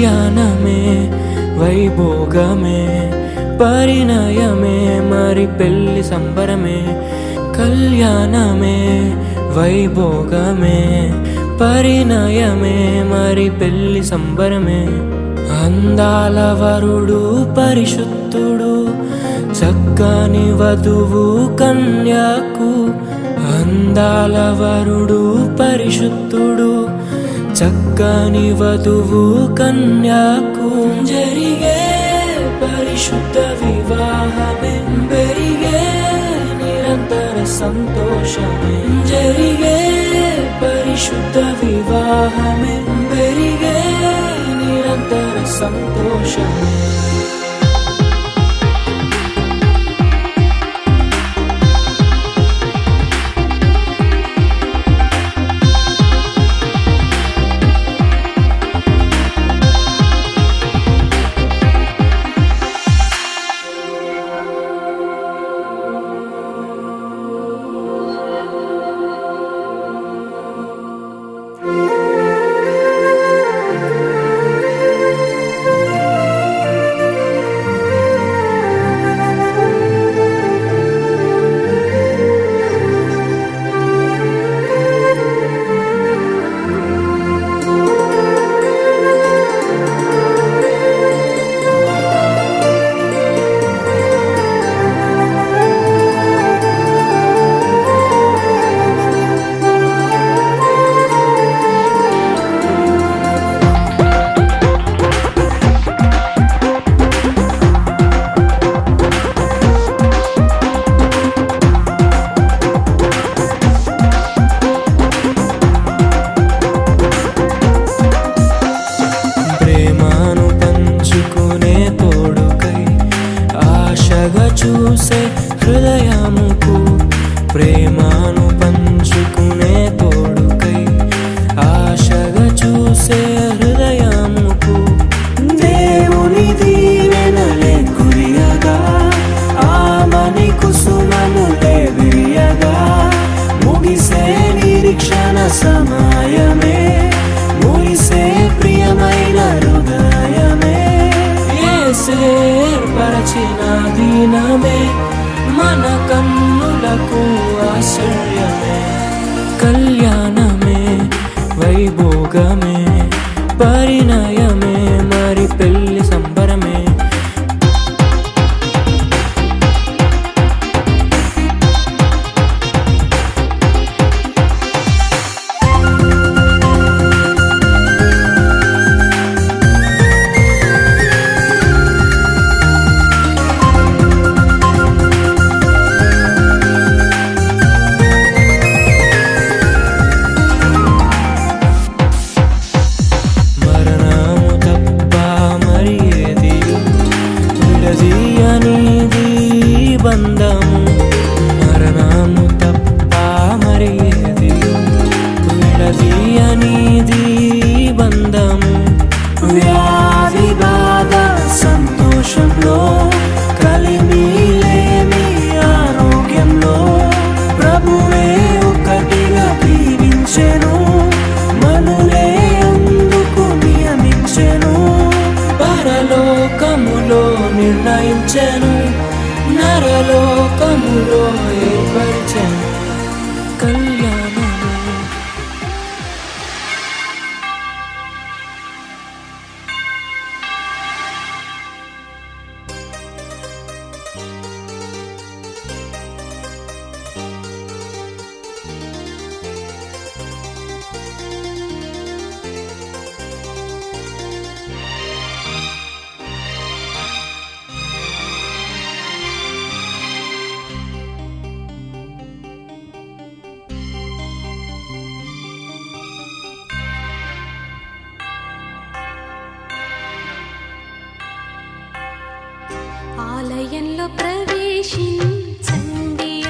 కళ్యాణమే వైభోగమే పరిణయమే మరి పెళ్లి సంబరమే. కళ్యాణమే వైభోగమే పరిణయమే మరి పెళ్లి సంబరమే. అందాల వరుడు పరిశుద్ధుడు చక్కని వధువు కన్యాకు. అందాల వరుడు పరిశుద్ధుడు చక్కని వధువు కన్యాకు. జరిగే పరిశుద్ధ వివాహమే పెరిగే నిరంతర సంతోషమే. జరిగే పరిశుద్ధ వివాహమే పెరిగే నిరంతర సంతోషమే. చూసే హృదయముకు ప్రేమను పంచుకునే తోడుకై ఆశగా చూసే హృదయముకు. దేవుని దీవెనలే కురియగా ఆమని కుసుమనులే విరియగా ముగిసే నిరీక్షణ సమయమే ముగిసే ప్రియమైన హృదయమే. ఏర్పరచిన దినమే మన కన్నులకు ఆశ్చర్యమే. కళ్యాణమే వైభోగమే పరిణయమే మరి పెళ్లి సంబరమే. బంధము మరణము తప్ప మరి ఏది విడదీయనిది బంధము. వ్యాధి బాధ సంతోషంలో కలిమిలేమి ఆరోగ్యంలో ప్రభువే ఒకటిగా దీవించెను మనులే అందుకు నియమించెను. పరలోకములో నిర్ణయించెను నరలోకములో ఏర్పరిచెను. కళ్యాణమే ఆలయంలో ప్రవేశించండి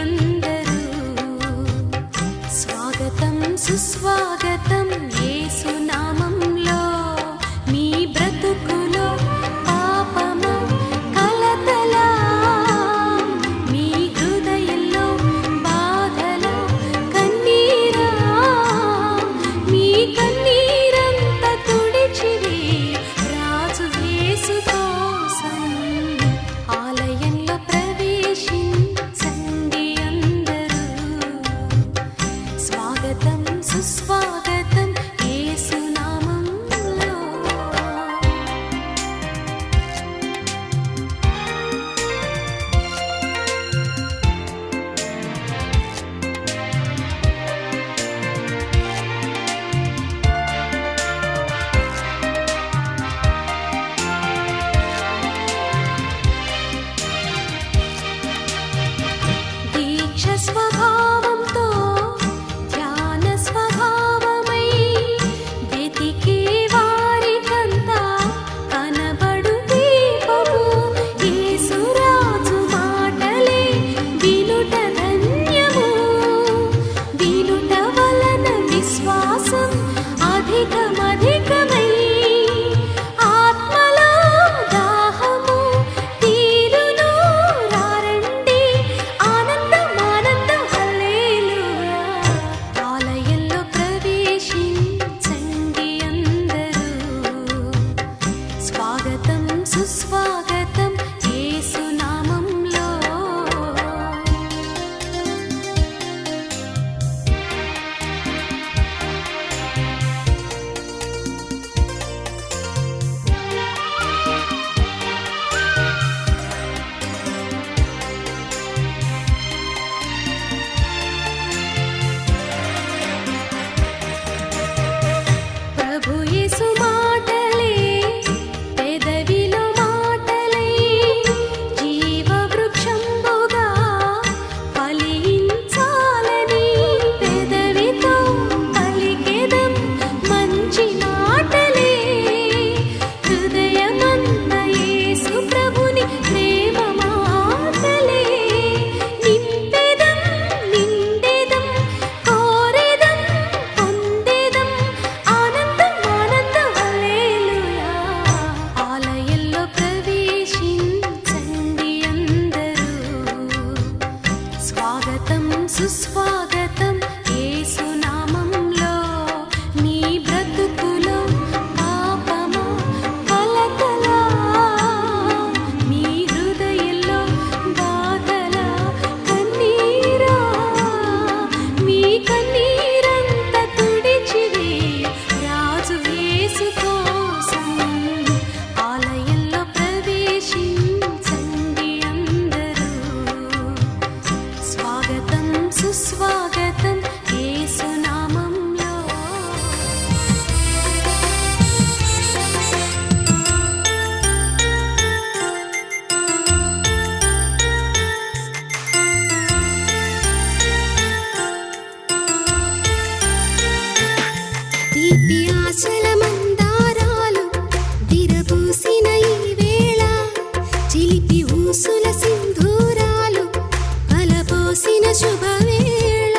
అందరూ స్వాగతం సుస్వాగతం యేసు నామంలో. మీ బ్రతుకులో పాపము కలతల మీ హృదయంలో బాధల కన్నీరా మీ కన్నీరంత తుడిచివే రా సుస్వాగతం యేసు నామంలో నీ బ్రతుకులో పాపమా కలకలా నీ హృదయంలో బాధలా కన్నీరా మీ కన్నీరంతా తుడిచివే రాజు యేసు కోసం ఆలయంలో ప్రవేశించండి అందరూ స్వాగతం సుస్వాగతం యేసు నామంలో తీపి ఆశల మందారాలు విరబూసిన ఈ వేళ చిలిపి ఊసుల సింధూరాలు కలబోసిన శుభవేళ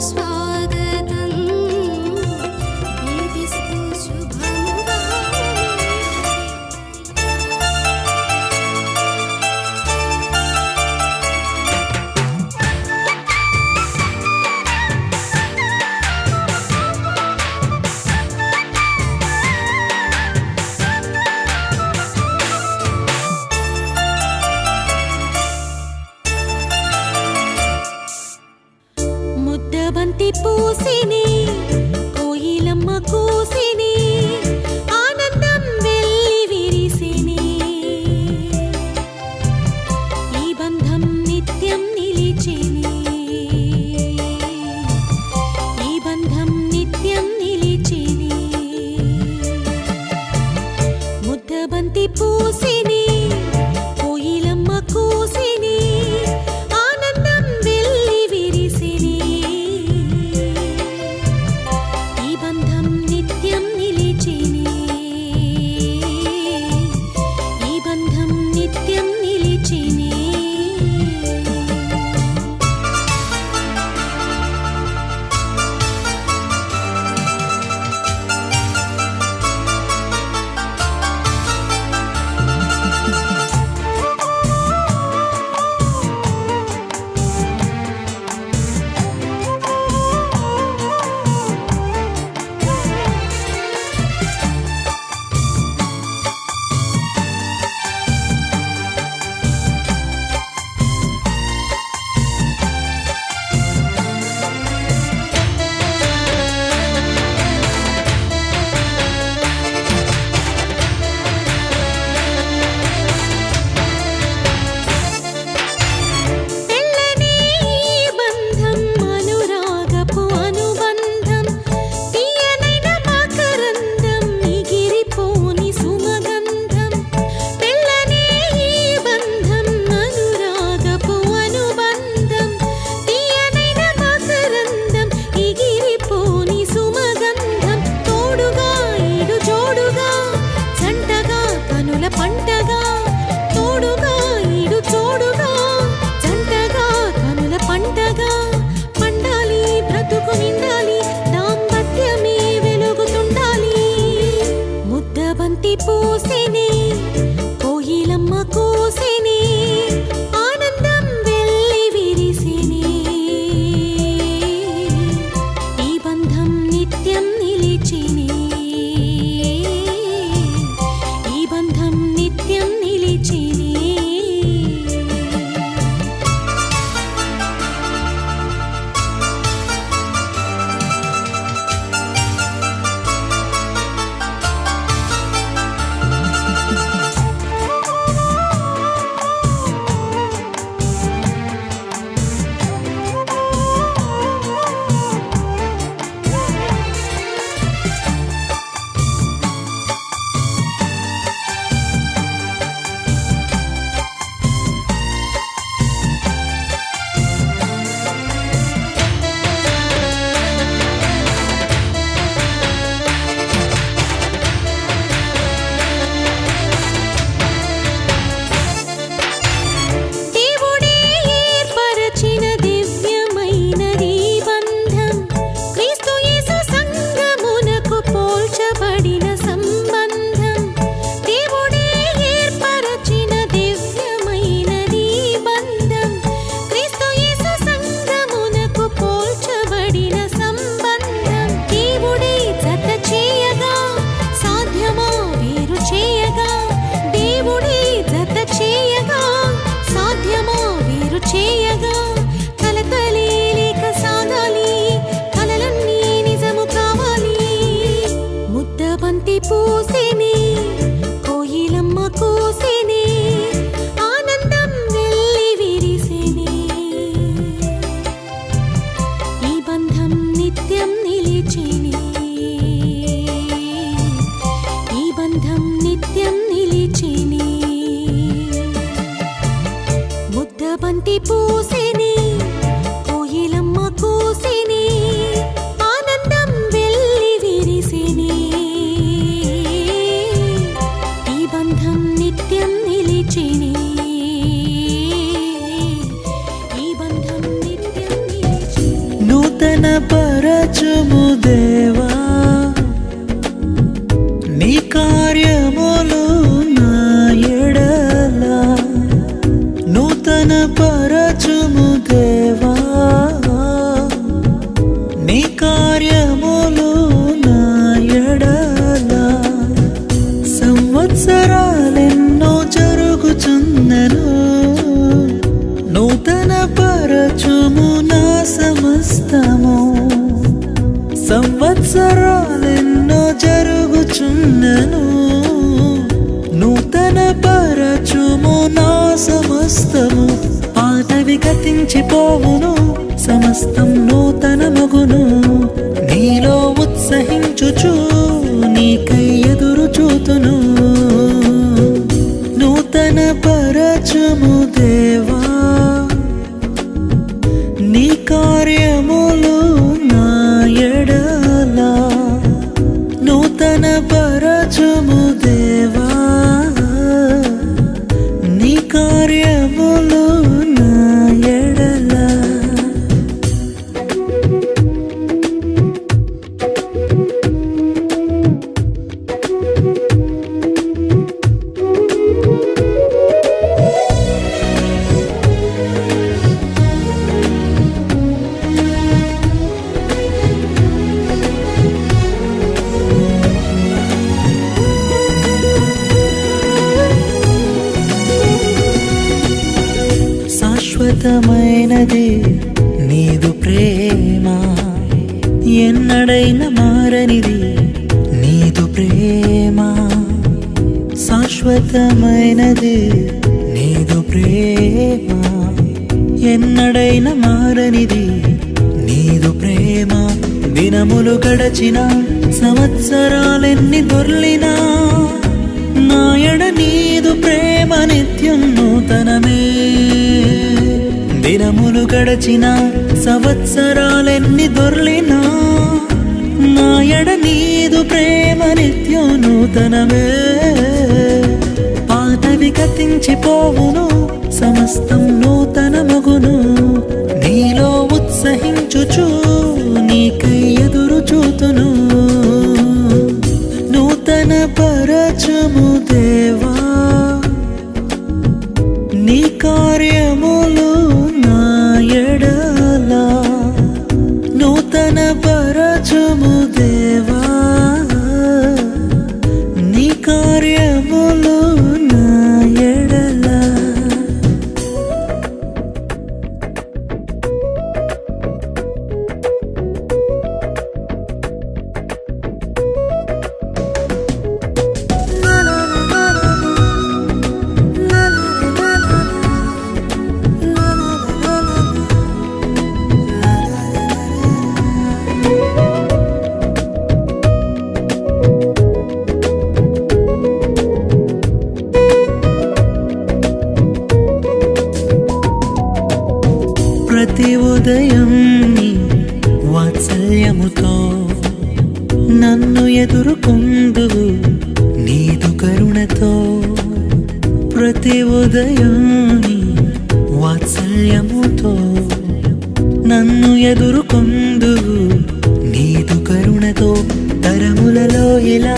సుస్వాగతం దీవిస్తూ శుభముగా ముద్దబంతి పూసిని కోయిలమ్మ కూసిని ఆనందం వెల్లి విరిసిని ఈ బంధం నిత్యం నిలిచిని ఈ బంధం నిత్యం నిలిచిని ముద్దబంతి పూసిని కోయిలమ్మ కూసిని ఆనందం వెల్లి విరిసిని ఈ బంధం నిత్యం నిలిచిని ఈ బంధం నిత్యం నిలిచిని తెల్లని ఈ బంధం అనురాగపు అనుబంధం తీయనైన మకరందం మిగిలిపోని సుమగంధం తెల్లని ఈ బంధం అనురాగపు అనుబంధం తీయనైన మకరందం మిగిలిపోని సుమగంధం తోడుగా ఈడు జోడుగా జంటగా కనుల పంటగా తోడుగా ఈడు జోడుగా జంటగా కనుల పంటగా పండాలి బ్రతుకు నిండాలి దాంపత్యమే వెలుగుతుండాలి ముద్దబంతి పూసిని కోయిలమ్మ కూసిని ఆనందం వెల్లి విరిసిని ఈ బంధం నిత్యం నిలిచిని ఈ బంధం నిత్యం నిలిచిని దేవుడే ఏర్పరచిన దివ్యమైనది బంధం క్రీస్తు యేసు సంగమునకు పోల్చబడిన సంబంధం దేవుడే ఏర్పరచిన దివ్యమైనది బంధం క్రీస్తు యేసు సంగమునకు పోల్చబడిన సంబంధం దేవుడే జత చేయగా సాధ్యమా వేరు చేయగా దేవుడే జత చేయగా సాధ్యమా వేరు చేయగా కలతలే లేక సాగాలి కలలన్నీ నిజము కావాలి ముద్దబంతి పూసిని కోయిలమ్మ కూసిని ఆనందం వెల్లి విరిసిని ఈ బంధం నిత్యం నిలిచిని ఈ బంధం నిత్యం నిలిచిని ముద్దబంతి పూసిని కోయిలమ్మ కూసిని ఆనందం వెల్లి విరిసిని ఈ బంధం నిత్యం నిలిచిని ఈ బంధం నిత్యం నిలిచిని నూతన నూతన పరచుము దేవా నీ కార్యములు నా ఎడల నూతన పరచుము దేవా నీ కార్యములు నా ఎడల సంవత్సరాలెన్నో జరుగుచున్నను నూతన పరచుము నా సమస్తము సంవత్సరాలెన్నో జరుగుచున్నను నూతన పరచుము నా సమస్తము పాతవి గతించిపోవును సమస్తం నూతనమగును నీలో ఉత్సహించుచు నీకై ఎదురు చూతును నూతన పరచుము దేవా నీ కార్యములు నా ఎడల నూతన పరచుము దేవా నీ కార్యములు నా ఎడల శాశ్వతమైనది నీదు ప్రేమ ఎన్నడైనా మారనిది నీదు ప్రేమ శాశ్వతమైనది నీదు ప్రేమ ఎన్నడైనా మారనిది నీదు ప్రేమ దినములు గడచిన సంవత్సరాలెన్ని దొర్లినా నాయడ నీదు ప్రేమ నిత్యం నూతనమే దినములు గడచిన సంవత్సరాలెన్ని దొర్లినా నాయడ నీదు ప్రేమ నిత్యం నూతనమే పాతవి గతించిపోవును సమస్తం నూతనమగును నీలో ఉత్సహించుచు నీకై ఎదురు చూతును నూతన పరచుము దేవా నీ కార్యములు నా ఎడల నూతన పరచుము దేవా నీ కార్యములు నా ఎడల ప్రతి ఉదయం నీ వాత్సల్యముతో నన్ను ఎదుర్కొందువు నీదు కరుణతో ప్రతి ఉదయం నీ వాత్సల్యముతో నన్ను ఎదుర్కొందువు నీదు కరుణతో తరములలో ఇలా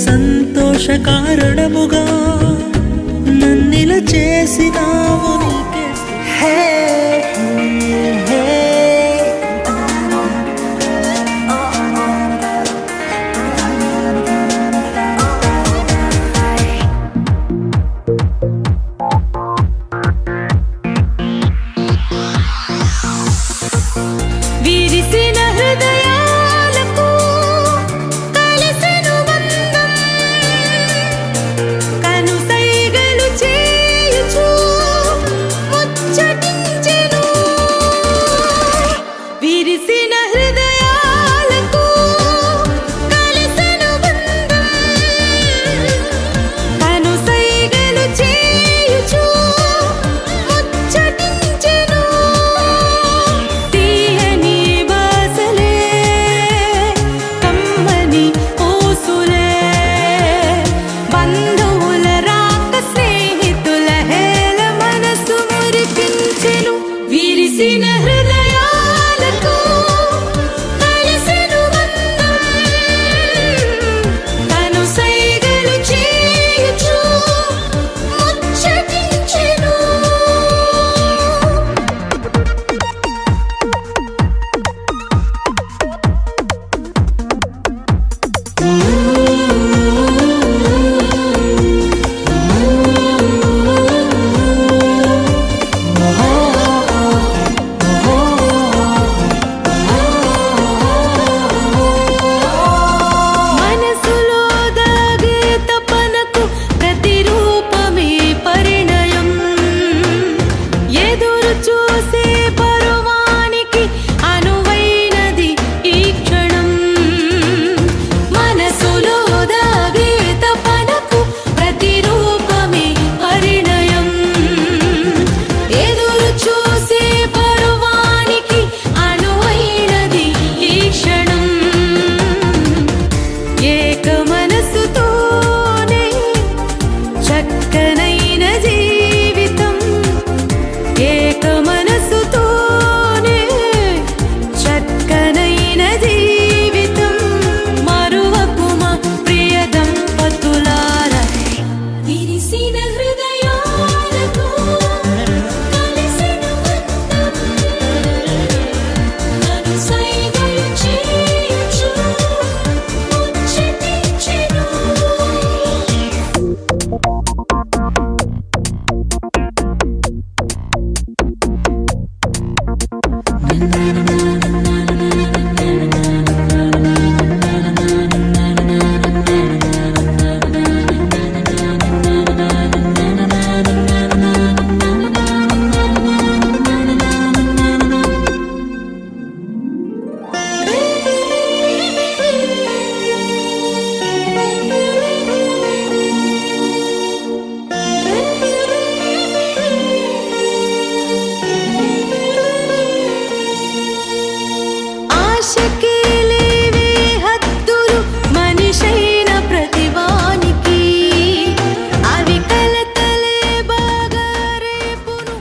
సంతోష కారణముగా నన్నిల చేసినావు నీకే హే విరిసిన హృదయాలకు కలిసెను బంధం కనుసైగలు చేయుచు ముచ్చటించెను విరిసిన హృదయాలకు కలిసెను బంధం కనుసైగలు చేయుచు ముచ్చటించెను తీయని బాసలే కమ్మని ఊసులే బంధువుల రాక స్నేహితుల హేళ మనసు మురిపించెను విరిసిన హృదయాలకు ఆశకి లేవే హద్దులు మనిషైన ప్రతివానికి అవి కలతలే బాగా రేపును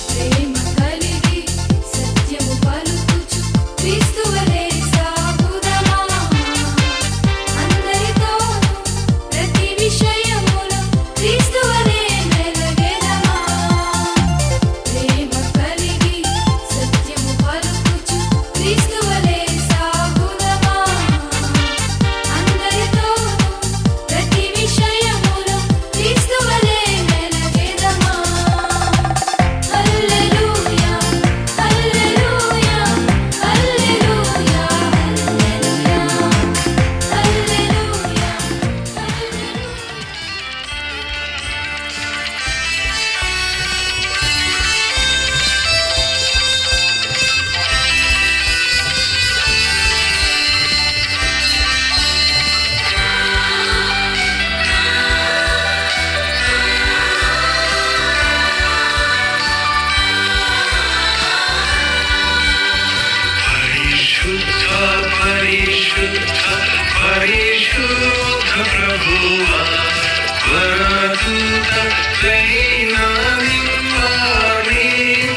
ప్రేమ కలిగి సత్యము పలుకుచు క్రీస్తువలే సాగుదమా అందరితో ప్రతి విషయములో క్రీస్తువలే మెలగెదమా ప్రేమ కలిగి సత్యము పలుకుచు క్రీస్తువలే సాగుదమా అందరితో ప్రతి విషయములో క్రీస్తువలే మెలగెదమా హల్లెలూయా హల్లెలూయా హల్లెలూయా హల్లెలూయా పరిశుద్ధ పరిశుద్ధ పరిశుద్ధ ప్రభువా వరదూత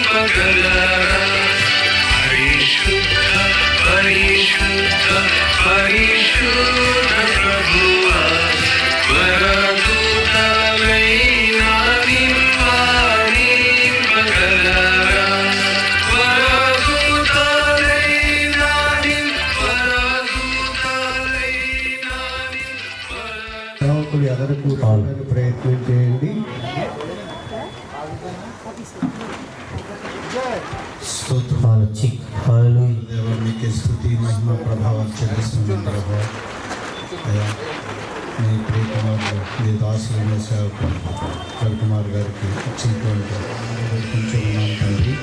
పగలరా పరిశుద్ధ పరిశుద్ధ పరిశుద్ధ ప్రభువా వరదూత పగలరా సేవకులు ఎదరు కూర్చోడానికి ప్రయత్నం చేయండి. స్తోత్రాలు హల్లెలూయా. దేవా మీకే స్తుతి మహిమ ప్రభావం చెల్లిస్తున్నాం ప్రభా. అయ్యా మీ ప్రియకుమారుడు మీ దాసులైన సేవకులు రవికుమార్ గారికి ఇచ్చినటువంటి కొంచెం ఉన్నాం తండ్రి.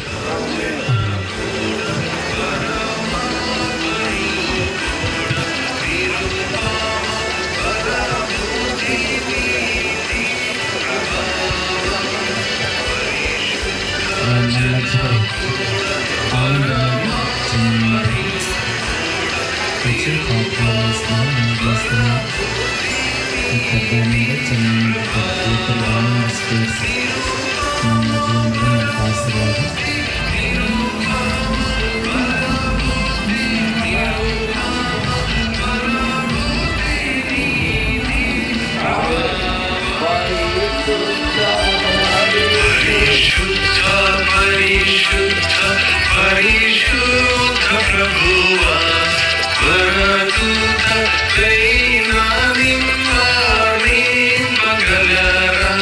పరిశుద్ధ పరిశుద్ధ పరిశుద్ధ ప్రభువా వరదూత పగలరా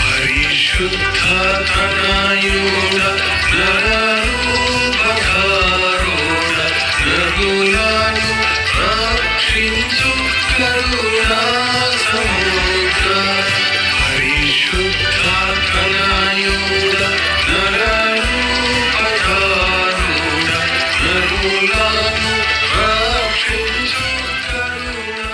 పరిశుద్ధ తనయుడ నరరూపధారుడ రఘులను రక్షించు కరుణా సముద్ర పరిశుద్ధ తనయుడ నరరూపధారుడ రఘులను రక్షించు కరుణా.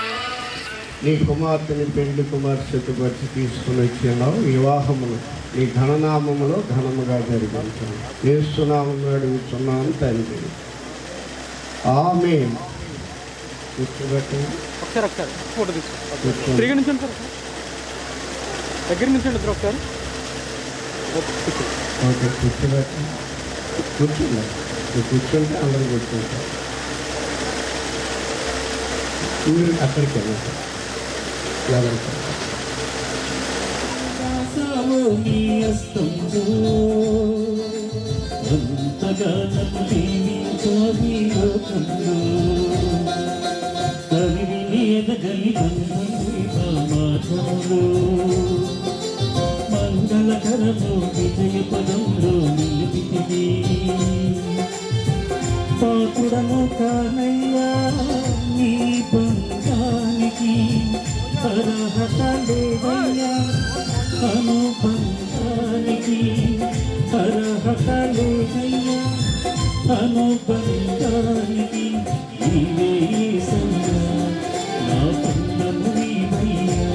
నీ కుమార్తెని పెండ్లి కుమార్తె వచ్చి తీసుకుని వచ్చినావు. వివాహమును నీ ఘననామములో ఘనముగా జరిగించాను. యేసునామములో అడుగుతున్నాను తండ్రి. ఆమేన్. కూర్చోబెట్టండి. ఒకసారి ఫోటో తీసుకో. కూర్చోండి. తిరిగి నుంచండి సార్, దగ్గర నుంచండి ఇద్దరు ఒకసారి. ఓకే కూర్చోబెట్టండి. కూర్చుందా నువ్వు కూర్చుంటే అందరూ కూర్చుంటారు. మీరు అక్కడికి వెళ్ళండి. గానము దీవించాలి లోకంలో కవిని ఎదగలి మార్గంలో మంగళకరము విజయ పదంలో నిలిపితివి పాకుడను కానయ్యా నీ బంధానికి అర్హత లేదయ్యా అనుబంధానికి అర్హత లేదయ్యా అనుబంధానికి నీవే యేసయ్యా నా బంధము నీవయ్యా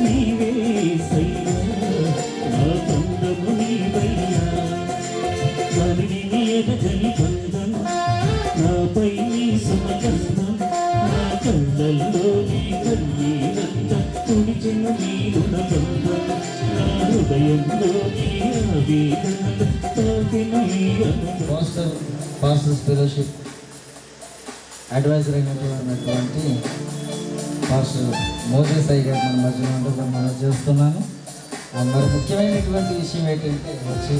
నీవే యేసయ్యా నా బంధము నీవయ్యా కవిని ఎదగని బంధం నాపై నీ సుమగంధం నా కళ్ళల్లో నీ కన్నీరంత తుడిచిన నీ రుణబంధం నా హృదయంలో నీ ఆవేదన తాకిన ఈ అనుభవం. పాస్టర్స్ ఫెలోషిప్ అడ్వైజర్ అయినటువంటి పాస్టర్ మోజెస్ అయ్య గారు మన మధ్యలో ఉండడం మనం చేస్తున్నాను. మరి ముఖ్యమైనటువంటి విషయం ఏంటంటే వచ్చి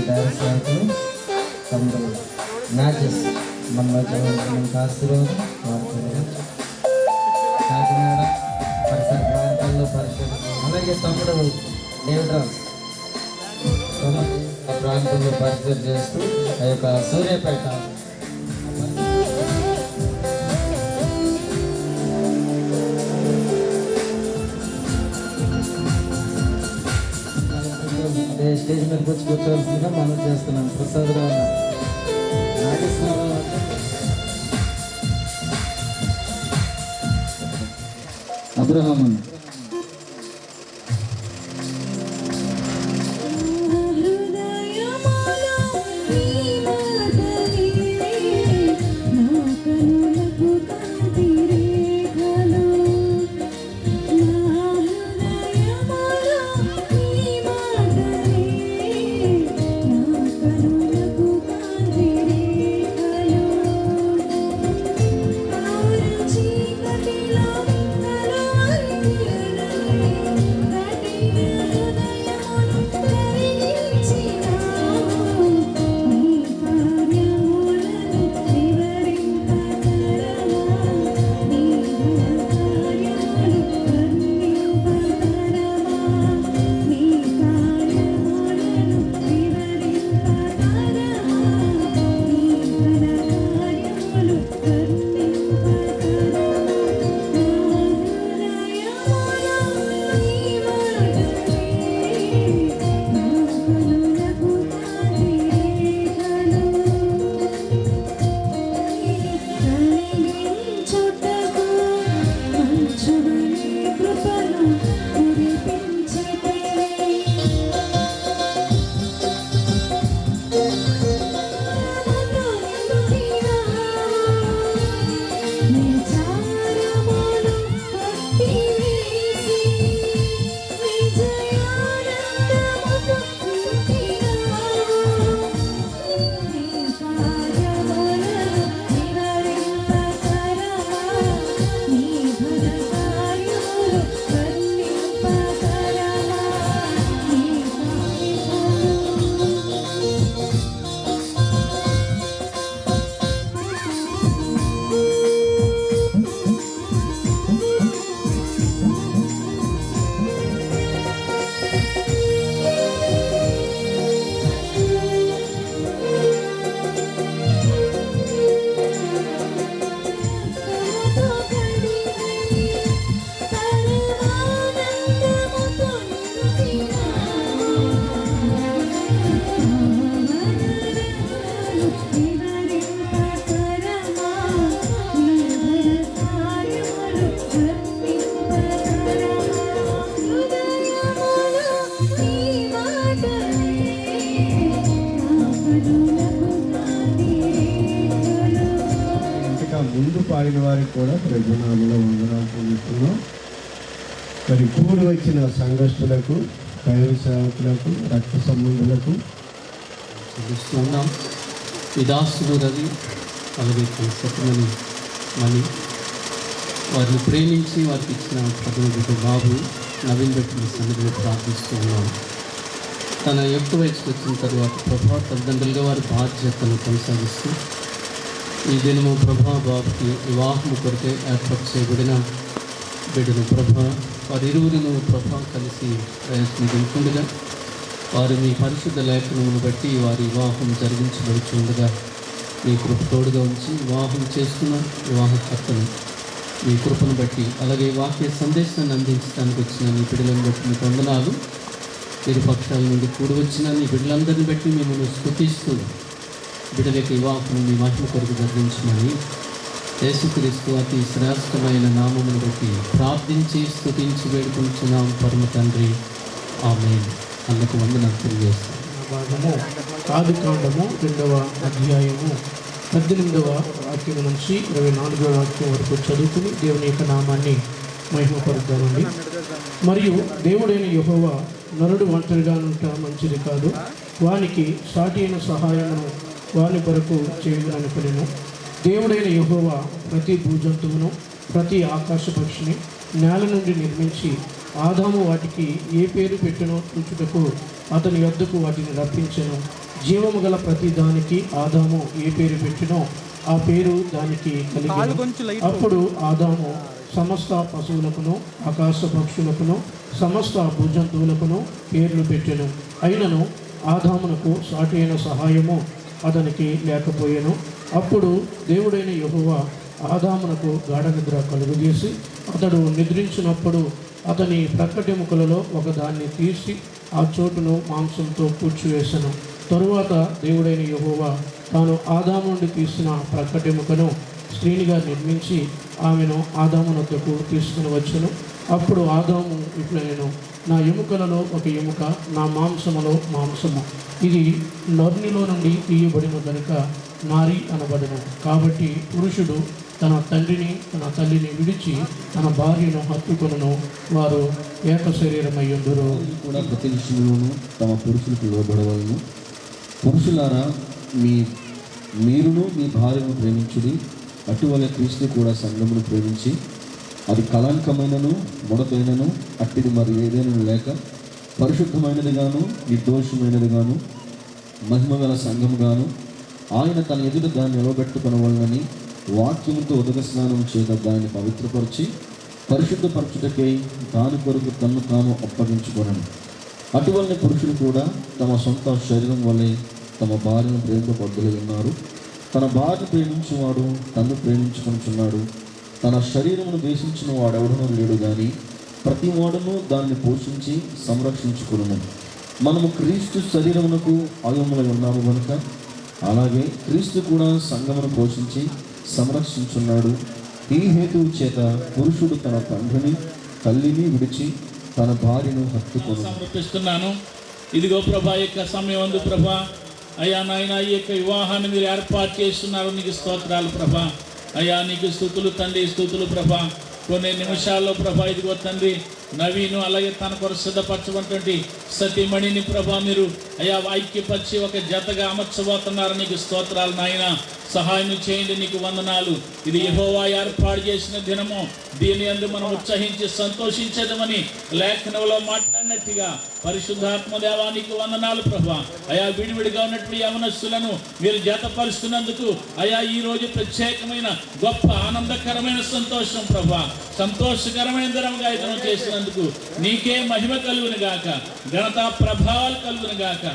డైరెక్టర్లు తమ్ముడు మ్యాచెస్ మన మధ్యలో మనకు ఆశీర్వాదం వాడుతున్నారు. కాకినాడ పరిసర ప్రాంతాల్లో పరిసర అలాగే తమ్ముడు డేవిడ్ రాస్ ఆ ప్రాంతంలో పరిచయం చేస్తూ ఆ యొక్క సూర్యాపేట స్టేజ్ మీద కూర్చోవలసిందిగా మనం చేస్తున్నాం. ప్రసాదరావు నాగేశ్వరరావు అబ్రహామన్ ముందు పాడిన వారికి కూడా ప్రభునామములో వందనాలు చెల్లిస్తున్నాం. మరి కూడి వచ్చిన సంఘస్థులకు, దైవ సేవకులకు, రక్త సంబంధులకు చెల్లిస్తున్నాం. విదాసులు రవి అలాగే సత్యమణి మణి వారిని ప్రేమించి వారికి ఇచ్చిన ప్రతినిధి బాబు నవీన్ బట్టి సన్నిధిలో ప్రార్థిస్తూ ఉన్నాం. తన యొక్క వయసుకు వచ్చిన తర్వాత ప్రభా తల్లిదండ్రులుగా వారి బాధ్యతను కొనసాగిస్తూ ఈ దినము ప్రభా బాబుకి వివాహము కొరకే ఏర్పాటు చేయబడిన బిడ్డను ప్రభా వారిరువురిను ప్రభా కలిసి ప్రయత్నించుండగా వారు మీ పరిశుద్ధ లేఖనమును బట్టి వారి వివాహం జరిగించబడుచుండగా మీ కృప తోడుగా ఉంచి వివాహం చేసుకున్న వివాహకర్తను మీ కృపను బట్టి అలాగే వాక్య సందేశాన్ని అందించడానికి వచ్చిన మీ బిడ్డలను బట్టి మీకు వందనాలు. ఇరు పక్షాల నుండి కూడి వచ్చిన మీ బిడ్డలందరినీ బట్టి మిమ్మల్ని స్తుతిస్తూ బిడ్డలకి వివాహం మీ మహిమ కొరకు జరిగించమని యేసుక్రీస్తు అతి శ్రేష్టమైన నామమును బట్టి ప్రార్థించి స్తుతించి వేడుకుంటున్నాం పరమ తండ్రి. ఆమేన్. అందుకు వందనాలు తెలియజేస్తాం. భాగము ఆదికాండము 2వ అధ్యాయము 18వ వాక్యం నుంచి 24వ వాక్యం వరకు చదువుకుని దేవుని యొక్క నామాన్ని మహిమపరుద్దామండి. మరియు దేవుడైన యెహోవా నరుడు ఒంటరిగా నుంట మంచిది కాదు, వానికి సాటి అయిన సహాయమును వాని కొరకు చేయనుకొనెను. దేవుడైన యెహోవా ప్రతి భూజంతువును ప్రతి ఆకాశ పక్షిని నేల నుండి నిర్మించి ఆదాము వాటికి ఏ పేరు పెట్టెనో చూచుటకు అతని యొద్దకు వాటిని రప్పించెను. జీవము గల ప్రతి దానికి ఆదాము ఏ పేరు పెట్టెనో ఆ పేరు దానికి కలిగెను. అప్పుడు ఆదాము సమస్త పశువులకును ఆకాశ పక్షులకును సమస్త భూజంతువులకును పేర్లు పెట్టెను. అయినను ఆదామునకు సాటి అయిన సహాయము అతనికి లేకపోయెను. అప్పుడు దేవుడైన యెహోవా ఆదామునకు గాఢ నిద్ర కలుగజేసి అతడు నిద్రించినప్పుడు అతని ప్రక్కటెముకలలో ఒకదాన్ని తీసి ఆ చోటును మాంసంతో పూడ్చివేసెను. తరువాత దేవుడైన యెహోవా తాను ఆదాము నుండి తీసిన ప్రక్కటెముకను స్త్రీనిగా నిర్మించి ఆమెను ఆదాము వద్దకు తీసుకుని వచ్చెను. అప్పుడు ఆదాము ఇట్లనెను, నా ఎముకలలో ఒక ఎముక, నా మాంసములో మాంసము. ఇది నరునిలో నుండి తీయబడిన కనుక నారి అనబడను. కాబట్టి పురుషుడు తన తండ్రిని తన తల్లిని విడిచి తన భార్యను హత్తుకొనును, వారు ఏక శరీరమయ్యుందురు. కూడా ప్రతి విషయంలోనూ తమ పురుషులకు లోబడవలను. పురుషులారా మీరును మీ భార్యను ప్రేమించుడి, అటువలే క్రీస్తు కూడా సంఘమును ప్రేమించి అది కళంకమైనను ముడతైనను అట్టిది మరి ఏదైనా లేక పరిశుద్ధమైనదిగాను నిర్దోషమైనదిగాను మహిమగల సంఘముగాను ఆయన తన ఎదుట దాన్ని నిలబెట్టుకొనవలనని వాక్యముతో ఉదక స్నానం చేత దాన్ని పవిత్రపరిచి పరిశుద్ధపరచుటకై దాని కొరకు తన్ను తాను అప్పగించుకొనను. అటువలనే పురుషులు కూడా తమ సొంత శరీరం వల్లే తమ భార్యను ప్రేమపడ్డలై ఉన్నారు. తన భార్యను ప్రేమించేవాడు తన్ను ప్రేమించుకొనుచున్నాడు. తన శరీరమును ద్వేషించిన వాడెవడనూ లేడు కానీ ప్రతి వాడును దాన్ని పోషించి సంరక్షించుకును. మనము క్రీస్తు శరీరమునకు అవయములై ఉన్నాము కనుక అలాగే క్రీస్తు కూడా సంఘమును పోషించి సంరక్షించున్నాడు. ఈ హేతువు చేత పురుషుడు తన తండ్రిని తల్లిని విడిచి తన భార్యను హత్తుకొను. సమర్పిస్తున్నాను. ఇదిగో ప్రభా యొక్క సమయం అందు ప్రభా అయ్యా నాయన ఈ యొక్క వివాహాన్ని మీరు ఏర్పాటు చేస్తున్నారు, నీకు స్తోత్రాలు ప్రభా. అయ్యా నీకు స్తుతులు తండ్రి, స్తుతులు ప్రభా. కొన్ని నిమిషాల్లో ప్రభా ఇదిగో తండ్రి నవీను అలాగే తన కొరకు సిద్ధపరచబడినటువంటి సతీమణిని ప్రభా మీరు అయ్యా ఐక్యపరిచి ఒక జతగా అమర్చబోతున్నారు, నీకు స్తోత్రాలు నాయన. సహాయం చేయండి, నీకు వందనాలు. ఇది యెహోవా ఏర్పాటు చేసిన దినము, దీని యందు మనం ఉత్సహించి సంతోషించదమని లేఖనంలో మాట్లాడినట్టుగా పరిశుద్ధాత్మ దేవానికి వందనాలు ప్రభా. అయా విడివిడిగా ఉన్నటువంటి యవనస్తులను మీరు జతపరుస్తున్నందుకు అయా ఈ రోజు ప్రత్యేకమైన గొప్ప ఆనందకరమైన సంతోషం ప్రభా. సంతోషకరమైన దినముగా ఇతను చేసినందుకు నీకే మహిమ కలుగును గాక, ఘనత ప్రభావాలు కలుగును గాక.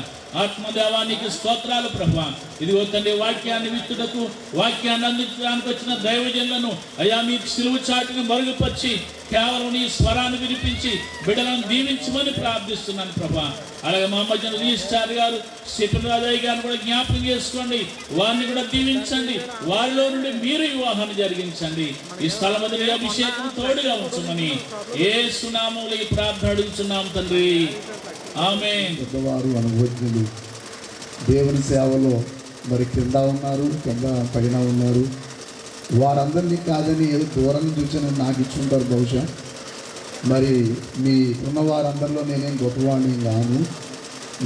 ఆత్మదేవానికి స్తోత్రాలు ప్రభా. ఇదిగో తండ్రి వాక్యాన్ని విత్తుటకు వాక్యాన్ని అందించడానికి వచ్చిన దైవజనులను అయా మీ సిలువ చాటును మరుగుపరిచి కేవలం నీ స్వరాన్ని వినిపించి బిడ్డలను దీవించమని ప్రార్థిస్తున్నాను ప్రభా. అలాగే మా మధ్యన రిజిస్ట్రార్ గారు సిపిల్ రాజయ్య గారిని కూడా జ్ఞాపకం చేసుకోండి, వారిని కూడా దీవించండి. వారిలో నుండి మీరు వివాహాన్ని జరిగించండి. ఈ స్థలం వదిలి అభిషేకం తోడుగా ఉంచమని యేసు నామములో ఈ ప్రార్థన అడుగుతున్నాం తండ్రి, ఆమేన్. పెద్దవారు అనుభవజ్ఞులు దేవుని సేవలో మరి కింద ఉన్నారు, కింద పైన ఉన్నారు. వారందరినీ కాదని ఏదో దూరం చూసిన నాకు ఇచ్చుంటారు బహుశా. మరి మీ ఉన్న వారందరిలో నేనేం గొప్పవాడిని కాను.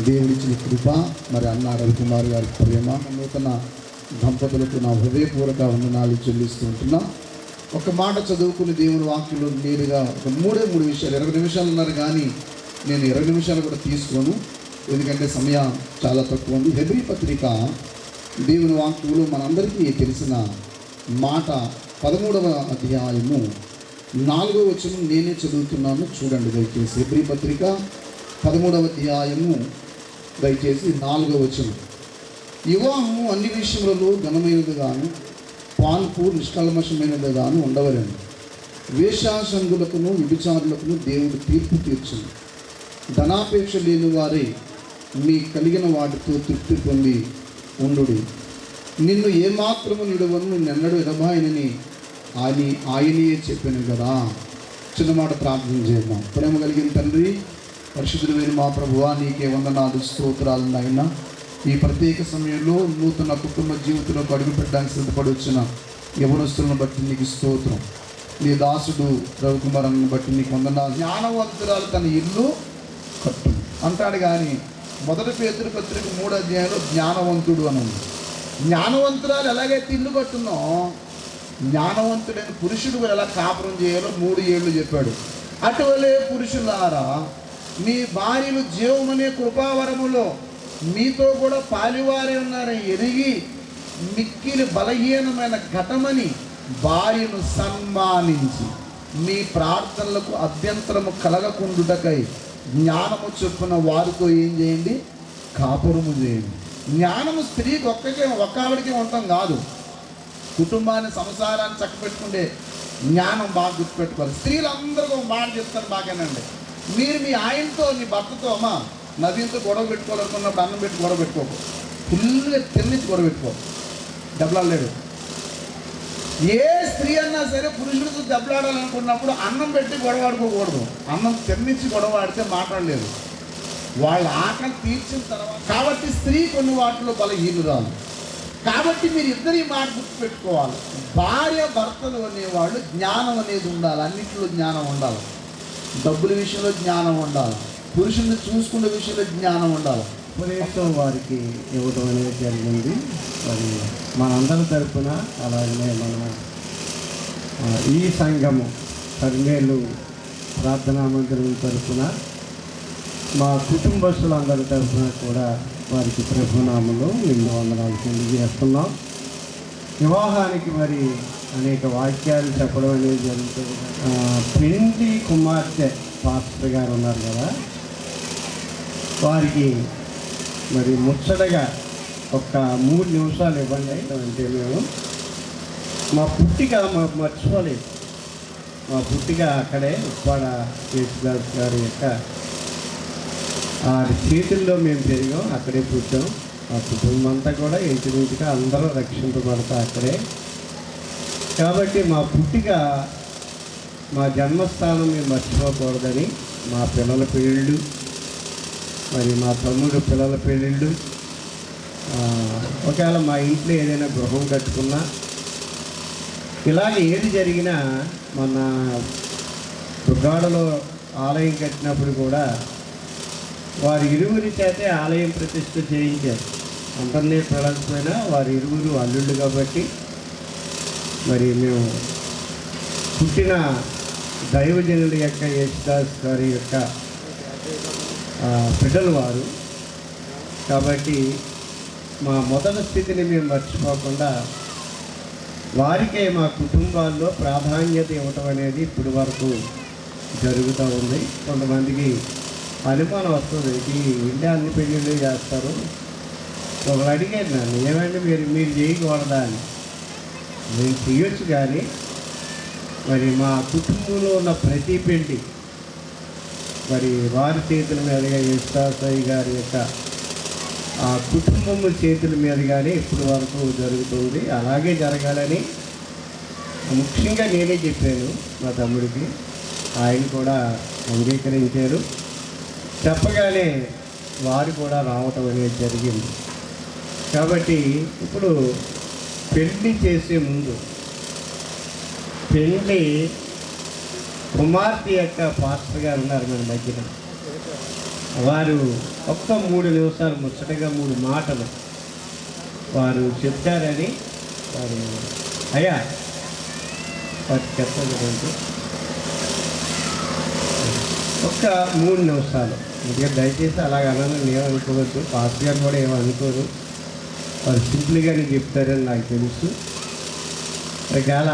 దేవుడిచ్చిన కృప, మరి అన్న రవికుమార్ గారి ప్రేమ, నూతన దంపతులకు నా హృదయపూర్వక వందనాలు చెల్లిస్తూ ఉంటున్నా. ఒక మాట చదువుకుని దేవుని వాక్యంలో నేరుగా ఒక మూడే 3 విషయాలు, 20 నిమిషాలు ఉన్నారు కానీ నేను 20 నిమిషాలు కూడా తీసుకోను. ఎందుకంటే సమయం చాలా తక్కువ ఉంది. హెబ్రీ పత్రిక దేవుని వాక్యంలో మనందరికీ తెలిసిన మాట 13వ అధ్యాయము 4వ వచనం నేనే చదువుతున్నాను, చూడండి దయచేసి. హెబ్రీ పత్రిక 13వ అధ్యాయము దయచేసి 4వ వచనం. వివాహము అన్ని విషయములలో ఘనమైనది గాను పాల్పు నిష్కల్మషమైనది గాను ఉండవలేను. వేషాసంగులకును వ్యభిచారులకును దేవుడు తీర్పు తీర్చును. ధనాపేక్ష లేని వారే మీ కలిగిన వాటితో తృప్తి పొంది ఉండుడి. నిన్ను ఏమాత్రము నిడవను, నిన్నెన్నడూ ఎడబాయనని ఆయనే చెప్పాను కదా. చిన్నమాట ప్రార్థన చేద్దాం. ప్రేమ కలిగిన తండ్రి, పరిశుద్ధుడైన మా ప్రభువా, నీకే వందనాలు స్తోత్రాలు నాయన. ఈ ప్రత్యేక సమయంలో నూతన కుటుంబ జీవితంలోకి అడుగుపెట్టడానికి సిద్ధపడి వచ్చిన యవనస్తులను బట్టి నీకు స్తోత్రం. నీ దాసుడు రవికుమారాన్ని బట్టి నీకు వందనాలు. జ్ఞానవంతురాలు తన ఇల్లు కట్టు అంటాడు, కానీ 1 పేతురు పత్రిక 3వ అధ్యాయంలో జ్ఞానవంతుడు అని ఉంది. జ్ఞానవంతురాలు ఎలాగైతే ఇల్లు కట్టునో, జ్ఞానవంతుడైన పురుషుడు ఎలా కాపురం చేయాలో 3 ఏళ్ళు చెప్పాడు. అటువలే పురుషులారా, మీ భార్యలు జీవమనే కృపావరములో మీతో కూడా పాలివారే ఉన్నారని ఎరిగి మిక్కిలి బలహీనమైన ఘటమని భార్యను సన్మానించి మీ ప్రార్థనలకు అభ్యంతరము కలగకుండుటకై జ్ఞానము చొప్పున వారితో ఏం చేయండి? కాపురము చేయండి. జ్ఞానము స్త్రీకి ఒక్క ఆవిడికే ఉండటం కాదు, కుటుంబాన్ని సంసారాన్ని చక్కబెట్టుకుంటే జ్ఞానం బాగా గుర్తుపెట్టుకోవాలి. స్త్రీలందరూ ఒక మాట చెప్తారు బాగానండి. మీరు మీ ఆయనతో, మీ భర్తతో, అమ్మా నవీన్తో గొడవ పెట్టుకోవాలనుకున్నప్పుడు అన్నం పెట్టి గొడవ పెట్టుకోకు, ఫుల్గా తిన్నించి గొడవ పెట్టుకో, దెబ్బలాడలేడు. ఏ స్త్రీ అన్నా సరే పురుషుడితో దెబ్బలాడాలనుకున్నప్పుడు అన్నం పెట్టి గొడవ ఆడుకోకూడదు. అన్నం తిన్నించి గొడవ ఆడితే మాట్లాడలేదు, వాళ్ళ ఆకలి తీర్చిన తర్వాత. కాబట్టి స్త్రీ కొన్ని వాటిలో బలహీనురాలు. కాబట్టి మీరు ఇద్దరు ఈ మాట గుర్తుపెట్టుకోవాలి. భార్య భర్తలు అనేవాళ్ళు జ్ఞానం అనేది ఉండాలి. అన్నింటిలో జ్ఞానం ఉండాలి. డబ్బుల విషయంలో జ్ఞానం ఉండాలి. పురుషుల్ని చూసుకునే విషయంలో జ్ఞానం ఉండాలి. ఉపదేశం వారికి ఇవ్వడం అనేది జరిగింది. మరి మనందరి తరఫున, అలాగనే మన ఈ సంఘము కర్మేలు ప్రార్థనా మందిరం తరఫున, మా కుటుంబస్తులందరి తరఫున కూడా వారికి ప్రభునామములో నిన్ను వందనాలు తెలియజేస్తున్నాం. వివాహానికి మరి అనేక వాక్యాలు చెప్పడం అనేది జరుగుతుంది. పెండి కుమార్తె పాస్టర్ గారు ఉన్నారు కదా, వారికి మరి ముచ్చటగా ఒక 3 నిమిషాలు ఇవ్వండి. అంటే మేము మా పుట్టిక మర్చిపోలేదు. మా పుట్టిక అక్కడే ఉప్పాడ యేసుదాస్ గారి యొక్క ఆ చేతుల్లో మేము పెరిగాం, అక్కడే పుట్టాం. ఆ కుటుంబం అంతా కూడా ఇంచుమించుగా అందరూ రక్షింపబడతా అక్కడే. కాబట్టి మా పుట్టిక, మా జన్మస్థానం మేము మర్చిపోకూడదని మా పిల్లల పెళ్ళిళ్ళు, మరి మా తమ్ముడు పిల్లల పెళ్ళిళ్ళు, ఒకవేళ మా ఇంట్లో ఏదైనా గృహం కట్టుకున్నా, ఇలాగ ఏది జరిగినా, మన దుర్గాడలో ఆలయం కట్టినప్పుడు కూడా వారి ఇరువురి చేతే ఆలయం ప్రతిష్ఠ చేయించారు. అందరినీ పిలవకపోయినా వారి ఇరువురు అల్లుళ్ళు కాబట్టి మరి మేము పుట్టిన దైవజనుల యొక్క యేసుదాస్ గారి యొక్క బిడ్డలు వారు. కాబట్టి మా మొదటి స్థితిని మేము మర్చిపోకుండా వారికే మా కుటుంబాల్లో ప్రాధాన్యత ఇవ్వటం అనేది ఇప్పటి వరకు జరుగుతూ ఉంది. కొంతమందికి అనుమానం వస్తుంది, ఈ ఇండియా అన్ని పెళ్ళిళ్ళు చేస్తారు. ఒకరు అడిగారు నన్ను, ఏమంటే మీరు చేయకూడదా అని. నేను చేయొచ్చు, కానీ మరి మా కుటుంబంలో ఉన్న ప్రతి పెళ్ళి మరి వారి చేతుల మీదుగా యేసుదాసయ్య గారి యొక్క ఆ కుటుంబము చేతుల మీదుగానే ఇప్పటి వరకు జరుగుతుంది. అలాగే జరగాలని ముఖ్యంగా నేనే చెప్పాను మా తమ్ముడికి. ఆయన కూడా అంగీకరించారు. చెప్పగానే వారు కూడా రావటం అనేది జరిగింది. కాబట్టి ఇప్పుడు పెళ్లి చేసే ముందు పెళ్ళి కుమార్తె యొక్క పాస్టర్ గారు ఉన్నారు మన మధ్యన. వారు ఒక్క 3 నిమిషాలు ముచ్చటగా 3 మాటలు వారు చెప్తారని వారు అయ్యా వారికి చెప్పండి. ఒక్క 3 నిమిషాలు అందుకే దయచేసి అలాగ అన్నాను ఏమనుకోవద్దు. పాస్ గారు కూడా ఏమనుకోరు, వాళ్ళు సింపుల్గానే చెప్తారని నాకు తెలుసు. ఒకవేళ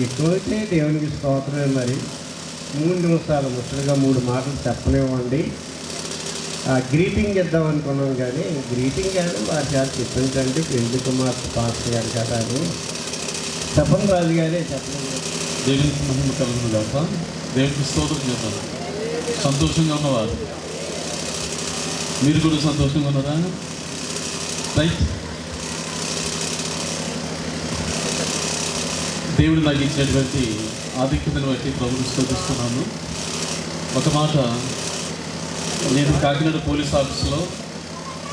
ఎక్కువైతే దేవునికి స్తోత్రమే. మరి 3 నిమిషాలు ముచ్చటగా 3 మాటలు చెప్పలేమండి. గ్రీటింగ్ ఇద్దాం అనుకున్నాం, కానీ గ్రీటింగ్ కాదు వారి చేత చెప్పించండి. పెళ్లి కుమార్ పాస్ గారు కదా అని చెప్పండి. రాజు గారే చెప్పలేదు. దేవునికి మహిమ కలుగును గాక. దేవునికి స్తోత్రం చేద్దాం. సంతోషంగా ఉన్నవారు మీరు కూడా సంతోషంగా ఉన్నారా? రైట్. దేవుడు నాకు ఇచ్చినటువంటి ఆధిక్యతను బట్టి ప్రభువుని స్తోత్రిస్తున్నాను. ఒక మాట, నేను కాకినాడ పోలీస్ ఆఫీసులో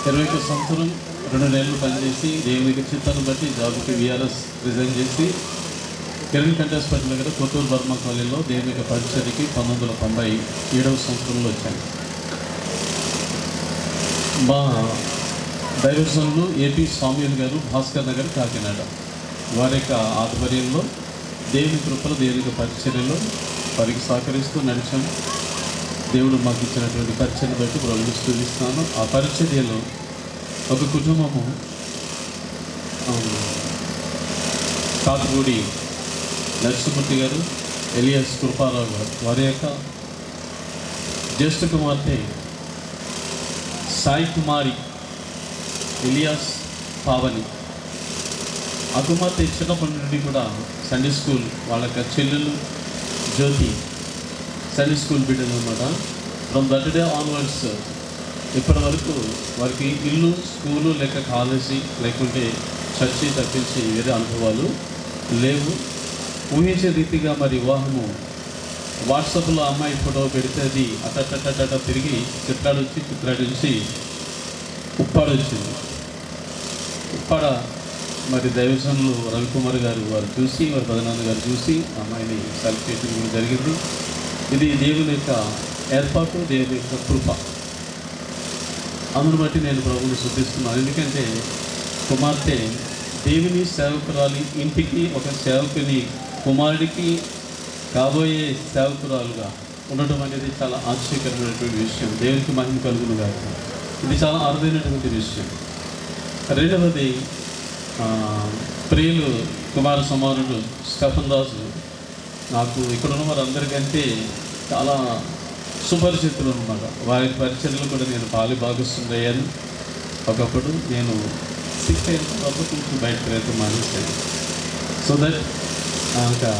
21 సంవత్సరం 2 నెలలు పనిచేసి దేవునికి చిత్తాన్ని బట్టి జాబ్కి విఆర్ఎస్ రిజైన్ చేసి కిరణ్ కంటెస్ట్ పట్టిన దగ్గర కొత్తూరు బర్మా కాలేజీలో దేవునికి పరిచర్యకి 1997వ సంవత్సరంలో వచ్చాను. మా డైవర్సన్లు ఏపీ స్వామియల్ గారు, భాస్కర్ నగర్, కాకినాడ వారి యొక్క ఆధ్వర్యంలో దేవుని కృపలో దేవుని పరిచర్యలో వారికి సహకరిస్తూ నడిచాం. దేవుడు మాకు ఇచ్చినటువంటి పరిచర్యను బట్టి ప్రభువుని స్తుతిస్తున్నాను. ఆ పరిచర్యలో ఒక కుటుంబము కాకుగూడి నరసింహమూర్తి గారు, ఎలియాస్ కృపారావు గారు, వారి యొక్క జ్యేష్ఠ కుమార్తె సాయి కుమారి ఎలియాస్ పావని. ఆ కుమార్తె చిన్నప్పటి నుండి కూడా సండే స్కూల్, వాళ్ళ యొక్క చెల్లెలు జ్యోతి సండే స్కూల్ బిడ్డలు అనమాట. ఫ్రమ్ దట్ డే ఆన్వర్డ్స్ ఇప్పటి వరకు వారికి ఇల్లు, స్కూలు లేక కాలేజీ లేకుంటే చర్చి తప్పించి వేరే అనుభవాలు లేవు. ఊహించే రీతిగా మరి వివాహము వాట్సాప్లో అమ్మాయి ఫోటో పెడితే అది అట్ట తిరిగి చిత్రాడించి ఉప్పాడ వచ్చింది. ఉప్పాడ మరి దైవజనులు రవికుమార్ గారు వారు చూసి, వారి ప్రధానాన్న గారు చూసి అమ్మాయిని సెలెక్ట్ చేయడం కూడా జరిగింది. ఇది దేవుని యొక్క ఏర్పాటు, దేవుని యొక్క కృప. అందును బట్టి నేను ప్రభువుని స్తుతిస్తున్నాను. ఎందుకంటే కుమార్తె దేవుని సేవకురాలి ఇంటికి ఒక సేవకుని కుమారుడికి కాబోయే సేవకురాలుగా ఉండటం అనేది చాలా ఆశ్చర్యకరమైనటువంటి విషయం. దేవునికి మహిమ కలుగును గాక. ఇది చాలా అరుదైనటువంటి విషయం. రెండవది, ప్రియులు కుమార సమానుడు స్టెఫన్ దాసు నాకు ఇక్కడ ఉన్న వారందరికంటే చాలా సుపరిచితులు అనమాట. వారి పరిచర్యలు కూడా నేను భాగస్వామ్యయ్యాను. ఒకప్పుడు నేను 6 అయిన తర్వాత కొంచెం బయటకు రైతు మానేశాను. సో దట్ ఇంకా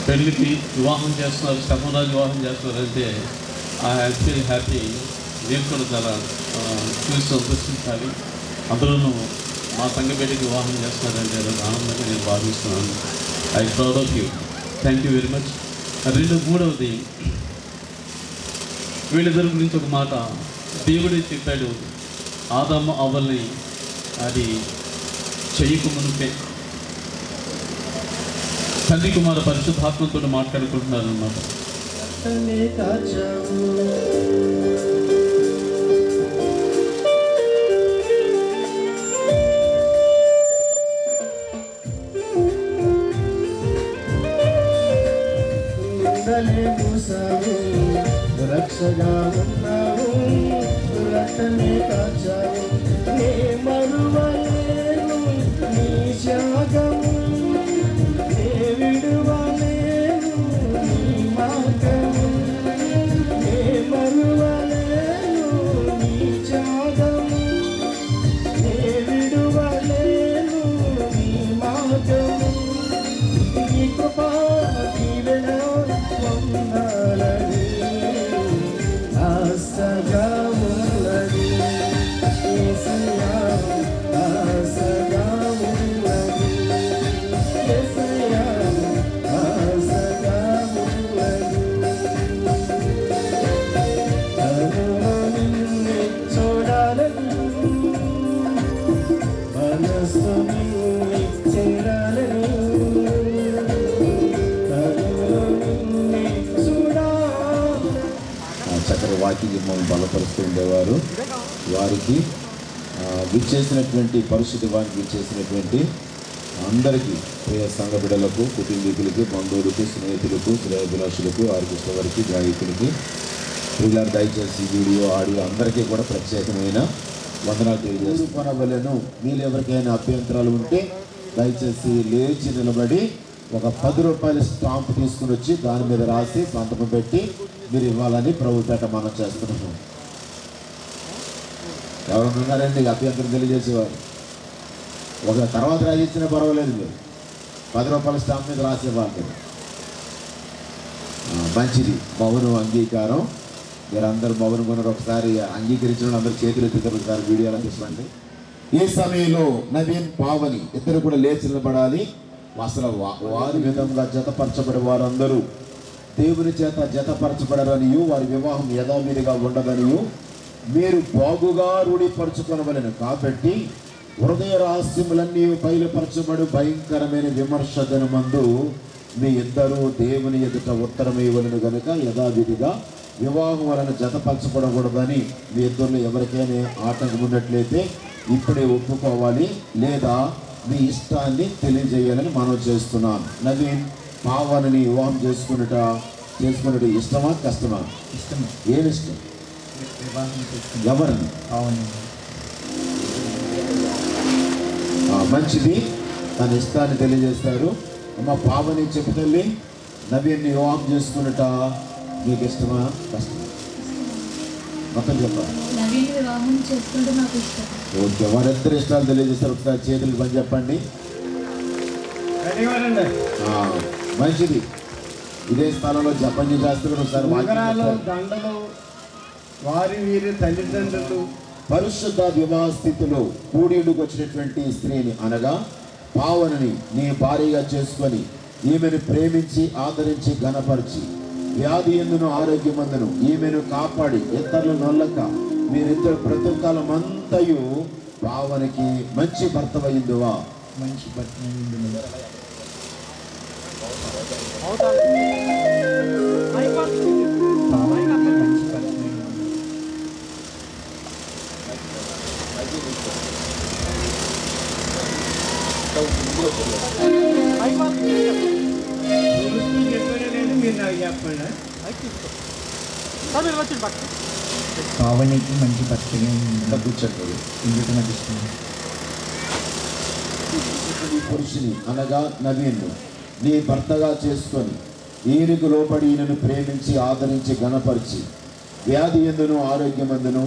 పెళ్ళికి వివాహం చేస్తున్నారు, స్టెఫన్ రాజు వివాహం చేస్తున్నారంటే ఐ ఫీల్ హ్యాపీ. నేను కూడా చాలా చూసి సంతోషించాలి. అందులోనూ మా సంఘ బిడ్డకి వివాహం చేస్తున్నారంటే అదొక ఆనందంగా నేను భావిస్తున్నాను. I proud of you. Thank you very much. మూడవది, వీళ్ళిద్దరి గురించి ఒక మాట దేవుడే చెప్పాడు. ఆదాము అవ్వల్ని అది చెయ్యకు మునిపే తండ్రి కుమార పరిశుద్ధాత్మతో మాట్లాడుకుంటున్నారు అన్నమాట. రక్షగా ఉన్నావు, రక్షణే కాచావు, నే మరువలేను నీ త్యాగము, నే విడువలేను నీ మార్గము, నే మరువలేను నీ త్యాగము, నే విడువలేను నీ మార్గము, నీ కృపా దీవెన పొందాలని ఆశగా ఉన్నది, యేసయ్యా ఆశగా ఉన్నది, యేసయ్యా ఆశగా ఉన్నది. కనులో నిన్నే చూడాలని, మనసు నిన్నే చేరాలని, చక్కటి వాక్యం మమ్మల్ని బలపరుస్తూ ఉండేవారు. వారికి విచ్చేసినటువంటి పరిశుద్ధ వారికి విచ్చేసినటువంటి అందరికీ, ప్రియ సంఘ బిడ్డలకు, కుటుంబీకులకి, బంధువులకు, స్నేహితులకు, శ్రేయాభిలాషులకు, ఆర్కెస్ట్రా వారికి, గాయకులకి, ప్రియులారు దయచేసి వీడియో ఆడియో అందరికీ కూడా ప్రత్యేకమైన వందనాలు తెలియజేసుకోనవలను. మీరు ఎవరికైనా అభ్యంతరాలు ఉంటే దయచేసి లేచి నిలబడి ఒక 10 రూపాయల స్టాంప్ తీసుకుని వచ్చి దాని మీద రాసి సంతకం పెట్టి మీరు ఇవ్వాలని ప్రభుపేట మనం చేస్తున్నాము. ఎవరు ఉన్నారండి అభ్యంతరం తెలియజేసేవారు? ఒక తర్వాత రాసిచ్చినా పర్వాలేదు, మీరు 10 రూపాయల స్టాంప్ మీద రాసేవాళ్ళు. మంచిది. మౌనం అంగీకారం. మీరందరూ మౌనం కొన్నారు. ఒకసారి అంగీకరించిన అందరూ చేతులు ఎత్తుతారు. ఒకసారి వీడియోలో తీసుకోండి. ఈ సమయంలో నవీన్ పావని ఇద్దరు కూడా లేచి నిలబడాలి. అసలు వారి విధంగా జతపరచబడే వారందరూ దేవుని చేత జతపరచబడరనియు వారి వివాహం యథావిధిగా ఉండదనియు మీరు బాగుగా రూఢిపరచుకొనవలెను. కాబట్టి హృదయ రహస్యములన్నీ బయలుపరచబడు భయంకరమైన విమర్శ దినమందు మీ ఇద్దరు దేవుని ఎదుట ఉత్తరం ఇవ్వలను గనుక యథావిధిగా వివాహం వలన జతపరచబడకూడదని మీ ఇద్దరిలో ఎవరికైనా ఆటంకం ఉన్నట్లయితే ఇప్పుడే ఒప్పుకోవాలి, లేదా మీ ఇష్టాన్ని తెలియజేయాలని మనం చేస్తున్నాను. నవీన్ పావనిని వివాహం చేసుకున్నట్టు ఇష్టమా కష్టమా? ఇష్టమే. ఏమి ఇష్టం? ఎవరిని? మంచిది. తన ఇష్టాన్ని తెలియజేస్తారు. అమ్మ పావని చెప్తల్లి, నవీన్ని వివాహం చేసుకున్నట మీకు ఇష్టమా కష్టమా? మొత్తం చెప్పాలి. నవీన్ వివాహం చేసుకుంటే నాకు ఇష్టం. ఓకే, వారిద్దరు ఇష్టాలు తెలియజేస్తారు. ఒకసారి చేతులు పని చెప్పండి. మంచిది. ఇదే స్థలంలో జపం చేస్తారు. ఒకసారి దండలు వారి వీరి తల్లిదండ్రులు పరిశుద్ధ వివాహ స్థితిలో కూడీడుకు వచ్చినటువంటి స్త్రీని అనగా పావనిని నీ భార్యగా చేసుకొని ఈమెను ప్రేమించి ఆదరించి ఘనపరిచి వ్యాధి ఎందును ఆరోగ్యమందును ఈమెను కాపాడి ఇతరులు నొల్లక మీరిద్దరు బ్రతుకాలం అంతయు పావనికి మంచి భర్తవయ్యిందువా? మంచి భర్త మీరు నాకు చెప్పండి. పావనికి మంచి భర్తగా కూర్చోండి. ఈ పురుషుని అనగా నవీన్ను నీ భర్తగా చేసుకొని ఈయనకు లోపడి ఈయనను ప్రేమించి ఆదరించి ఘనపరిచి వ్యాధి ఎందును ఆరోగ్యమందును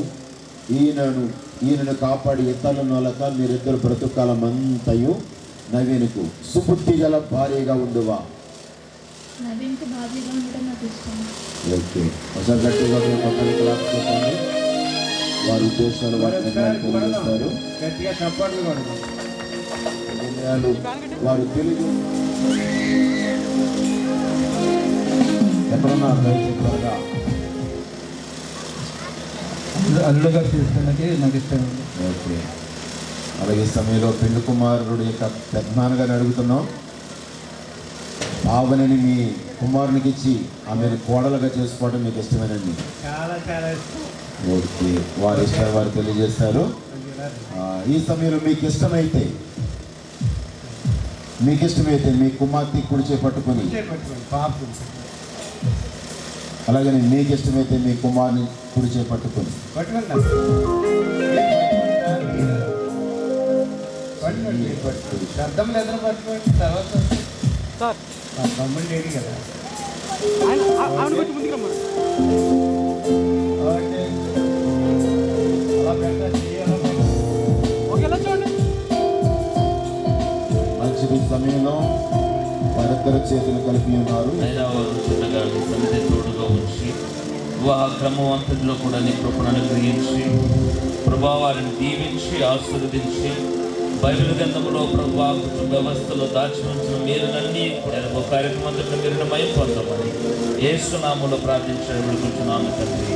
ఈయనను కాపాడి ఇతరులను నొలక మీరిద్దరు బ్రతుకాలం అంతయు నవీన్కు సుబుద్ధి గల భార్యగా ఉండువా? నవీన్కి భార్యగా ఉండడం నాకు ఇష్టం. ఓకే, ఒకసారి గట్టిగా చెప్పండి. వారి ఉద్దేశాలు వారి తెలియజేస్తారు. గట్టిగా చప్పట్లు కొడతాం. వారు తెలుగు ఎక్కడున్నారు? దయచేసి అల్లుడుగా చేసుకున్నది నాకు ఇష్టం. ఓకే, అలాగే సమయంలో పెళ్లి కుమారుడు యొక్క పెద్దనాన్నగారిని అడుగుతున్నాం. పావనిని మీ కుమారునికి ఇచ్చి ఆమెను కోడలుగా చేసుకోవడం మీకు ఇష్టమేనండి? చాలా చాలా ఇష్టం. ఓకే, వారి ఇష్టం వారు తెలియజేస్తారు. ఈ సమయంలో మీకు ఇష్టమైతే మీ కుమార్తె కుడిచే పట్టుకొని, అలాగే మీకు ఇష్టమైతే మీ కుమారుని కుడిచే పట్టుకొని శబ్దంలో ఎదురు పట్టుకోండి. తర్వాత తమ్ముడు లేడు కదా. మంచి సమయంలో వారిద్దరు చేతులు కలిపి ఉన్నారు. సన్నిధి తోడుగా ఉంచి వివాహ క్రమం అంతటిలో కూడా నీ కృపను అనుగ్రహించి ప్రభా వారిని దీవించి ఆశీర్వదించి బైబిల్ గ్రంథంలో ప్రభా వ్యవస్థలో దాచి ఉంచిన మీరునన్నీ కూడా కార్యక్రమంలో మీరు మయం పొందమని యేసు నామములో ప్రార్థించడం విడుకుంటున్నాము తండ్రి.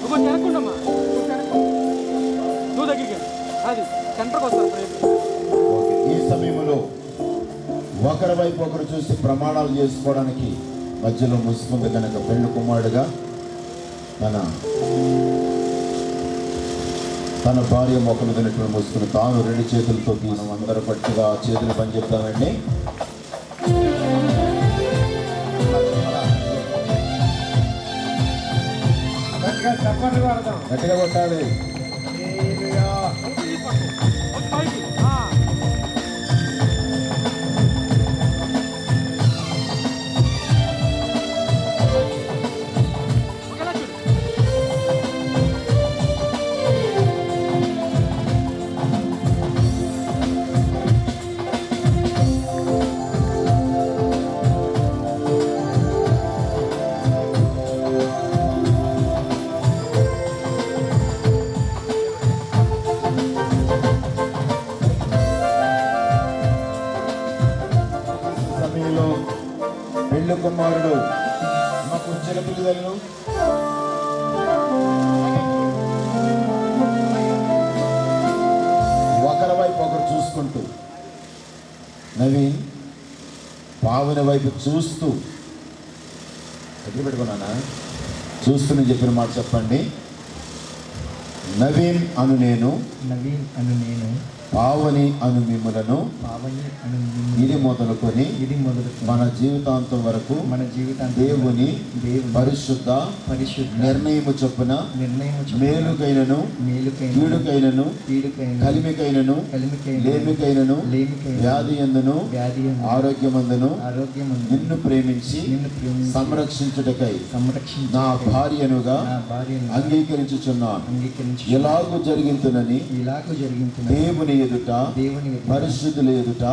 ఈ సమయంలో ఒకరి వైపు ఒకరు చూసి ప్రమాణాలు చేసుకోవడానికి మధ్యలో ముసుకుంది కనుక పెళ్లి కుమారుడుగా తన భార్య మొక్కలు తినటువంటి ముసుకుని తాను 2 చేతులతో తీసి అందరూ పట్టుగా చేతులు పని చెప్తామండి. గట్టిగా కొట్టాలి. పెళ్లి కుమారుడు మా కుర్చీల పిల్లలు ఒకరి వైపు ఒకరు చూసుకుంటూ నవీన్ పావుని వైపు చూస్తూ ఎక్కడ పెట్టుకున్నానా చూస్తూ నేను చెప్పిన మాట చెప్పండి. నవీన్ అను నేను పావని అను మిమ్ములను ఇది మొదలుకొని మన జీవితాంతం వరకు దేవుని పరిశుద్ధ నిర్ణయము చొప్పున మేలుకైనను కీడుకైనను కలిమికైనను లేమికైనను వ్యాధి యందును ఆరోగ్యమందును నిన్ను ప్రేమించి సంరక్షించుటకై నా భార్యనుగా అంగీకరించుచున్నాను. ఎలాగూ జరిగింతునని దేవుని ఎదుట పరిశుద్ధుల ఎదుట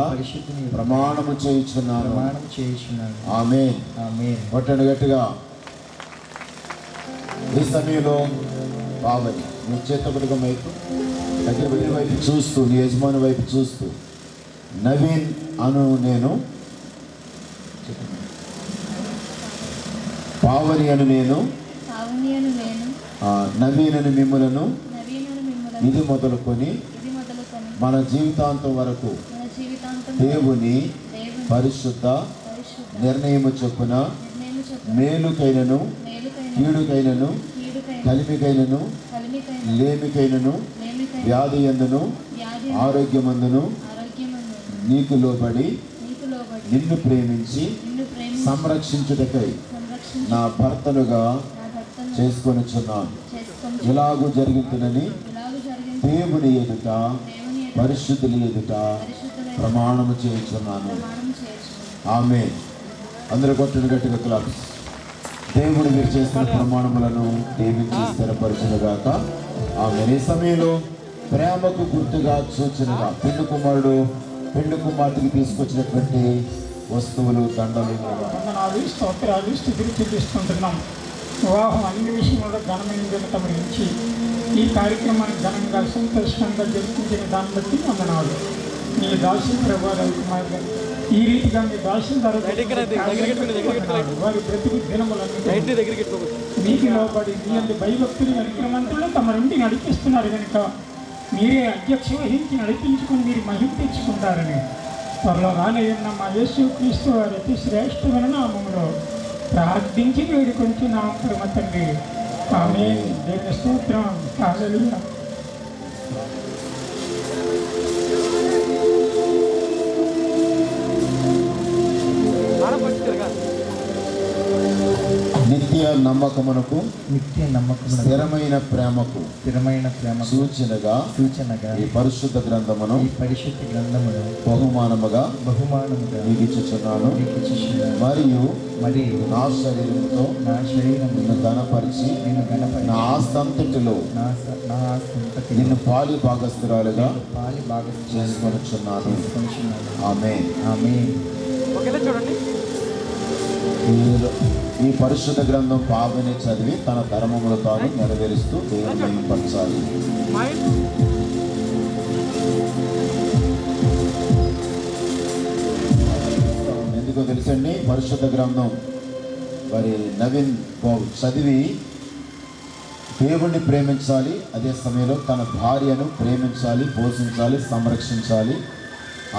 ప్రమాణము చేయుచున్నాను. ఆమేన్. కొట్టండి గట్టిగా. ఈ సమయంలో పావని నీ చేతబడిగా వైపు దగ్గర వైపు చూస్తూ నీ యజమాని వైపు చూస్తూ నవీన్ అను నేను పావని అను నేను నవీన్ అని మిమ్ములను ఇది మొదలుకొని మన జీవితాంతం వరకు దేవుని పరిశుద్ధ నిర్ణయము చొప్పున మేలుకైనను కీడుకైనను కలిమికైనను లేమికైనను వ్యాధి యందును ఆరోగ్యమందును నీకు లోబడి నిన్ను ప్రేమించి సంరక్షించుటకై నా భర్తనుగా చేసుకొనిచున్నాను. ఇలాగూ జరుగుతుందని దేవుని ఎదుట పరిశుద్ధుల ఎదుట ప్రమాణము చేయించున్నాను. ఆమేన్. అందరూ కొట్టిన గట్టిగా క్లాప్స్. దేవుడు మీరు చేస్తున్న ప్రమాణములను దీవించి స్థిరపరచునుగాక. ఆమేన్. ఈ సమయంలో ప్రేమకు గుర్తుగా సూచనగా పెళ్లి కుమారుడు పెళ్లి కుమార్తెకి తీసుకొచ్చినటువంటి వస్తువులు దండలు స్తోత్రాలు స్థుతులు చెల్లిస్తుంటున్నాం. వివాహం అన్ని విషయంలో ఘనమైన తమరించి ఈ కార్యక్రమాన్ని ఘనంగా సంతోషంగా జరిపించిన దాన్ని బట్టి వందనాలు. మీ దాసు ప్రభా రవికుమార్ గారు ఈ రీతిగా మీ దాసు వారి బ్రతుకు దినములను మీకు లోబడి మీ అందు భయభక్తులు కార్యక్రమంలో తమ నుండి నడిపిస్తున్నారు కనుక మీరే అధ్యక్ష వహించి నడిపించుకుని మీరు మహిమ తెచ్చుకుంటారని త్వరలో రాలేదన్న మా యేసు క్రీస్తు వారి అతి శ్రేష్టమైన నామములో ప్రార్థించి వేడుకొంచున్నాం పరమ తండ్రి. ఆమేన్. దేవుని స్తోత్రం. హల్లెలూయా. నిత్య నమ్మకమునకు స్థిరమైన ప్రేమకు సూచనగా ఈ పరిశుద్ధ గ్రంథమును బహుమానముగా మీకు ఇచ్చుచున్నాను. మరియు నా శరీరంతో నిన్ను ఘనపరిచి నా ఆస్తంతటిలో నిన్ను పాలి భాగస్థురాలుగా చేసుకొనుచున్నాను. ఆమేన్. చూడండి. ఈ పరిశుద్ధ గ్రంథం పావని చదివి తన ధర్మములు తాను నెరవేరుస్తూ దేవుని మహిమపరచాలి. ఎందుకో తెలుసండి, పరిశుద్ధ గ్రంథం మరి నవీన్ బాబు చదివి దేవుణ్ణి ప్రేమించాలి, అదే సమయంలో తన భార్యను ప్రేమించాలి, పోషించాలి, సంరక్షించాలి,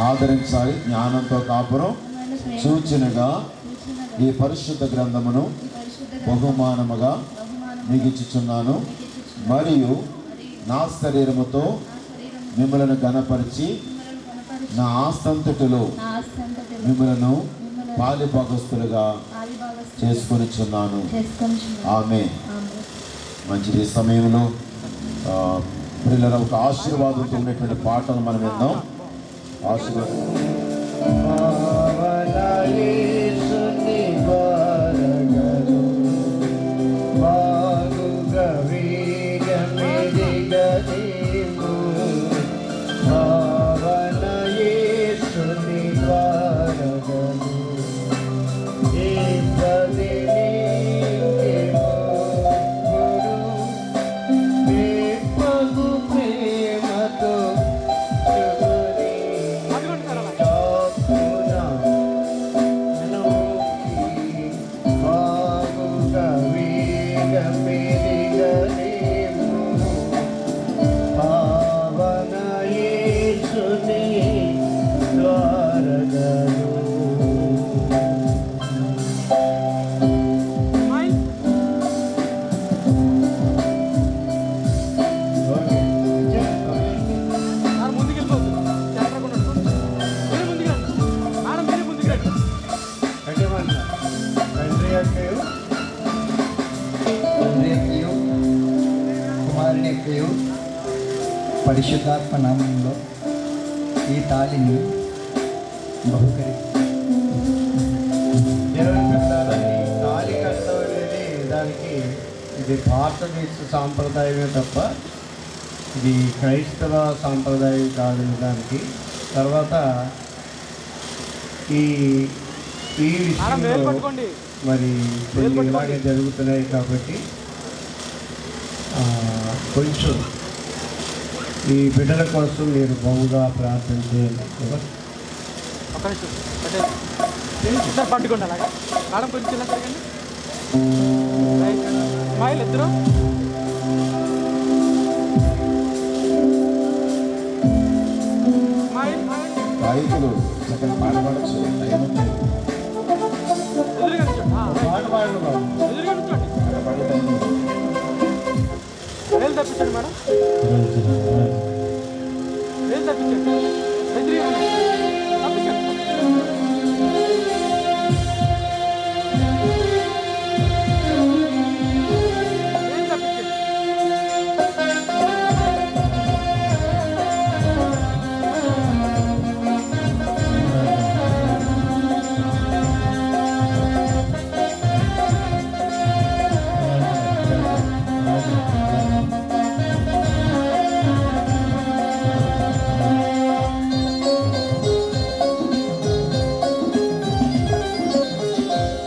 ఆదరించాలి, జ్ఞానంతో కాపురం సూచనగా ఈ పరిశుద్ధ గ్రంథమును బహుమానముగా మీకు ఇచ్చుచున్నాను. మరియు నా శరీరముతో మిమ్మలను ఘనపరిచి నా ఆస్తంతటిలో మిమ్మలను పాలిభాగస్తులుగా చేసుకొనిచున్నాను. ఆమె మంచిది. సమయంలో పిల్లల ఒక ఆశీర్వాదంతో ఉన్నటువంటి పాటలు మనం విందాం. ఆశీర్వాదం పరిశుద్ధాత్మ నామంలో ఈ తాళిని బహుకరి తాళి కట్టడం అనేది దానికి ఇది భారతదేశ సాంప్రదాయమే తప్ప ఇది క్రైస్తవ సాంప్రదాయం కాదు. దానికి తర్వాత ఈ విషయంలో మరి కొన్ని ఇలాగే జరుగుతున్నాయి కాబట్టి కొంచెం ఈ బిడ్డల కోసం మీరు బహుగా ప్రార్థన చేయండి. పట్టుకోండి అలాగా మేడం, కొంచెం స్మైల్ ఇద్దరు గాయకులు చక్కని పాట పాడచ్చు. పాట పాడండి బాబు. రేలు తప్పించండి మేడం, రేలు తప్పించండి, తప్పించండి.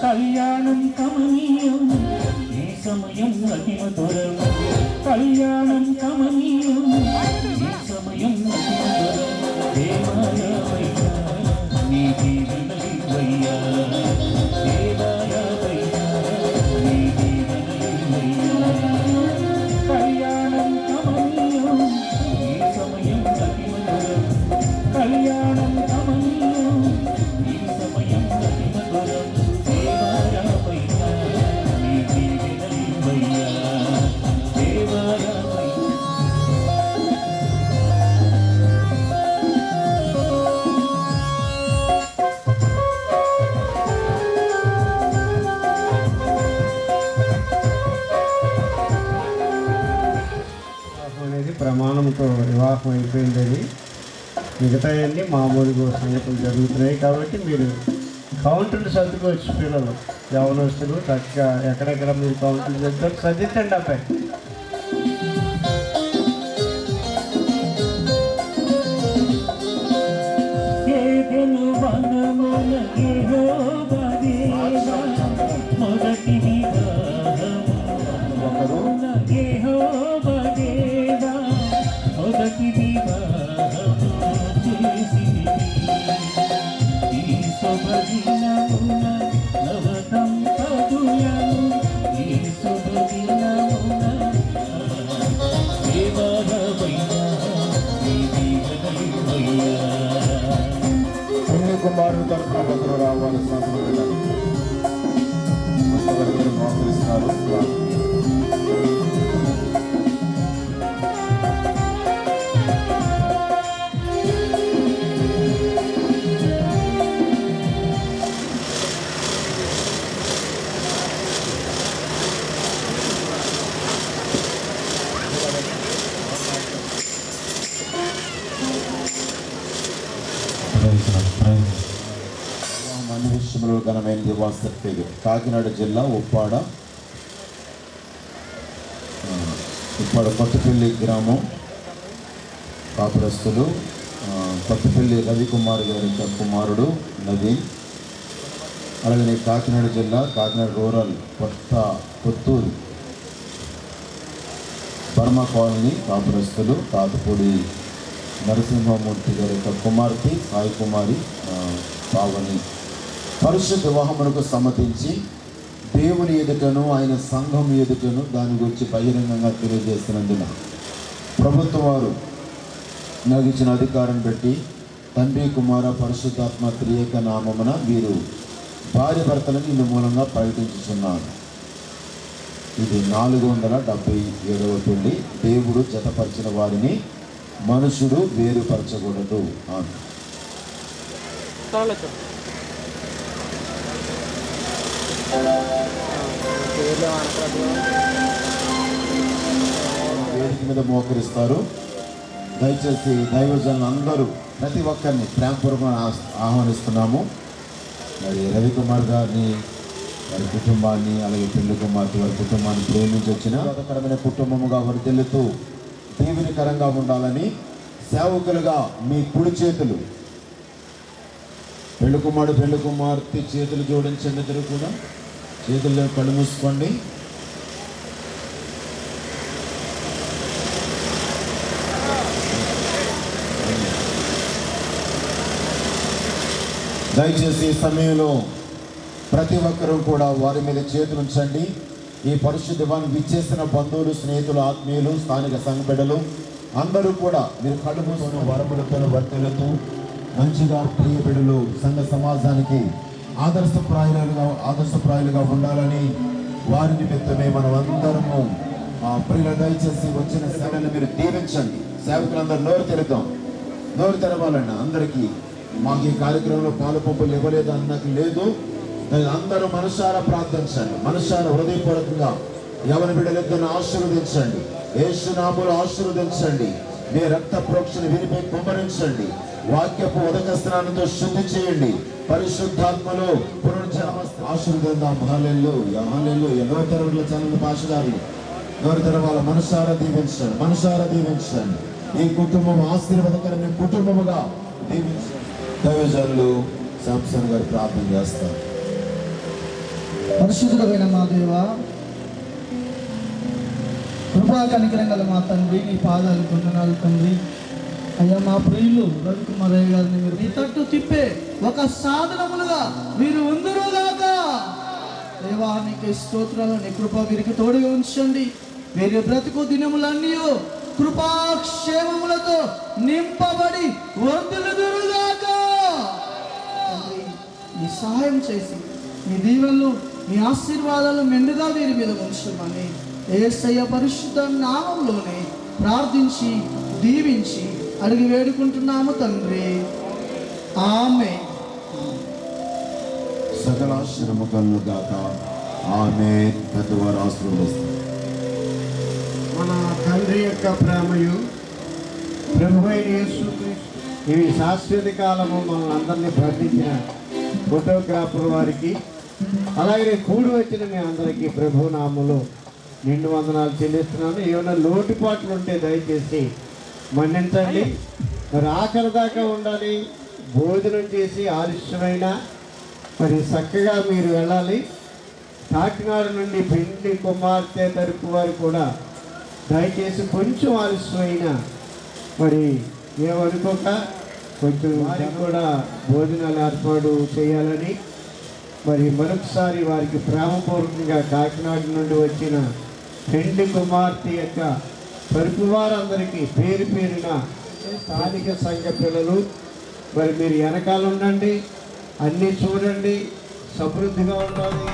కళ్యాణం కమనీయం ఈ సమయం అతి మధురం, కళ్యాణం కమనీయం ఈ సమయం అతి మధురం, దేవాలయమైనా నీ దీవెనలివయ్యా, దేవాలయమైనా నీ దీవెనలివయ్యా. కళ్యాణం కమనీయం ఈ సమయం అతి మధురం, కళ్యాణం కమనీయం ఈ సమయం అతి మధురం, అనేది ప్రమాణంతో వివాహం అయిపోయిందని, మిగతా అన్నీ మామూలుగా సంగతులు జరుగుతున్నాయి. కాబట్టి మీరు కౌంటర్లు సర్దుకోవచ్చు. పిల్లలు యవనస్తులు చక్కగా ఎక్కడెక్కడ మీరు కౌంటర్లు సర్దుకొని సర్దించండి అబ్బాయి. నవదంపతులను ఈ శుభ దినమున కుమారుడు తరఫున కొందరు రావాల్సిన మోకరిస్తున్నారు. అన్ని విషయంలో ఘనమైన దివా సర్టిఫికేట్ కాకినాడ జిల్లా ఉప్పాడ కొత్తపల్లి గ్రామం కాపురస్తులు కొత్తపల్లి రవికుమార్ గారి యొక్క కుమారుడు నవీన్. అలాగే కాకినాడ జిల్లా Kakinada rural Kothuru Burma colony కాపురస్తులు తాతపూడి నరసింహమూర్తి గారి యొక్క కుమార్తె సాయి కుమారి పావని పరిశుద్ధ వివాహమునకు సమ్మతించి దేవుని ఎదుటను ఆయన సంఘం ఎదుటను దాని గురించి బహిరంగంగా తెలియజేస్తున్నందున ప్రభుత్వం వారు నాకు ఇచ్చిన అధికారం బట్టి తండ్రి కుమార పరిశుద్ధాత్మ త్రియేక నామమున వీరు భార్య భర్తలను ఇందు మూలంగా ప్రకటించుచున్నారు. ఇది 477వ పెళ్లి. దేవుడు జతపరిచిన వారిని మనుషుడు వేరుపరచకూడదు అని. వేదిక మీద మోకరిస్తారు. దయచేసి దైవజనులు అందరూ ప్రతి ఒక్కరిని ప్రేమపూర్వకంగా ఆహ్వానిస్తున్నాము. మరి రవికుమార్ గారిని, వారి కుటుంబాన్ని, అలాగే పెళ్లి కుమార్తె వారి కుటుంబాన్ని ప్రేమించి వచ్చిన మతపరమైన కుటుంబముగా వర్ధిల్లుతూ దీవెనకరంగా ఉండాలని సేవకులుగా మీ కుడి చేతులు పెళ్లి కుమారుడు పెళ్లి కుమార్తె చేతులు జోడించండి. ఇద్దరు కూడా చేతుల్లో కళ్ళు మూసుకోండి. దయచేసి ఈ సమయంలో ప్రతి ఒక్కరూ కూడా వారి మీద చేతులు ఉంచండి. ఈ పరిశుద్ధాన్ని విచ్చేసిన బంధువులు, స్నేహితులు, ఆత్మీయులు, స్థానిక సంఘ బిడ్డలు అందరూ కూడా మీరు కళ్ళు మూసుకుని వరములతో వర్తిల్లుతూ మంచిగా ప్రియ బిడ్డలు సంఘ సమాజానికి ఆదర్శప్రాయులుగా ఉండాలని వారి నిమిత్తమే మనం అందరము ప్రియుల దయచేసి వచ్చిన సేవలను మీరు దీవించండి. సేవకులందరూ నోరు తెరవాలన్న అందరికీ మాకు ఈ కార్యక్రమంలో పాలు పంపులు ఇవ్వలేదు అన్నది లేదు. అందరూ మనసారా ప్రార్థించండి. మనసారా హృదయపూర్వకంగా ఎవరి బిడ్డలిద్దరిని ఆశీర్వదించండి. యేసు నామములో ఆశీర్వదించండి. మీ రక్త ప్రోక్షణ వినిపై కుమ్మరించండి. వాక్యపు ఉదక స్నానంతో శుద్ధి చేయండి. పరిశుద్ధాత్మలో పునరుజ్జీవ ఆశీర్వదిద్దాం. హల్లెలూయా హల్లెలూయా. నోరు తెరవల చంద్ర భాషదారులు నోరు తెరవాల మనసారా దీవించండి. ఈ కుటుంబం ఆశీర్వాదకరమైన కుటుంబముగా దీవించండి. దైవజనులు శాంసన్ గారు ప్రార్థన చేస్తారు. పరిశుద్ధుడైన మా దేవ, కృపా కనికరం గల మా తండ్రి, నీ పాదాలు కొందనాలు తండ్రి. అయ్యా మా ప్రియులు రవికుమారయ్య గారిని మీరు మీ తట్టు తిప్పే ఒక సాధనములుగా మీరు ఉందరుగాక. దేవా నీకే స్తోత్రాలు. నీ కృప వీరికి తోడుగా ఉంచండి. వీరి బ్రతుకు దినములన్నీ కృపాక్షేమములతో నింపబడి వర్ధిల్లుదురుగాక. తండ్రి నీ సహాయం చేసి మీ దీవెనలు, మీ ఆశీర్వాదాలు మెండుగా వీరి మీద ఉంచమని యేసయ్య పరిశుద్ధ నామములోనే ప్రార్థించి దీవించి అడిగి వేడుకుంటున్నాము తండ్రి. ఆమేన్. సకల ఆశీర్వాదములు గాక. ఆమేన్. పెద్దవారు ఆశీర్వదిస్తారు. మన తండ్రి యొక్క ప్రేమయు ప్రభువైన యేసుక్రీస్తు ఇవి శాశ్వత కాలము మనల్ని అందరినీ ప్రార్థించిన ఫోటోగ్రాఫర్ వారికి, అలాగే కూడి వచ్చిన మీ అందరికీ ప్రభు నామములో నిండు వందనాలు చెల్లిస్తున్నాను. ఏమైనా లోటుపాట్లు ఉంటే దయచేసి మన్నించండి. మరి ఆఖరి దాకా ఉండాలి. భోజనం చేసి ఆలస్యమైన మరి చక్కగా మీరు వెళ్ళాలి. కాకినాడ నుండి పెండ్లి కుమార్తె తరపు వారు కూడా దయచేసి కొంచెం ఆలస్యమైన మరి ఏమనుకోక కొంచెం వారికి కూడా భోజనాలు ఏర్పాటు చేయాలని మరి మరొకసారి వారికి ప్రేమపూర్వకంగా కాకినాడ నుండి వచ్చిన పెండ్లి కుమార్తె యొక్క తరపు వారందరికీ పేరు పేరున స్థానిక సంఘ పిల్లలు మరి మీరు వెనకాల ఉండండి. అన్నీ చూడండి, సమృద్ధిగా ఉండాలి.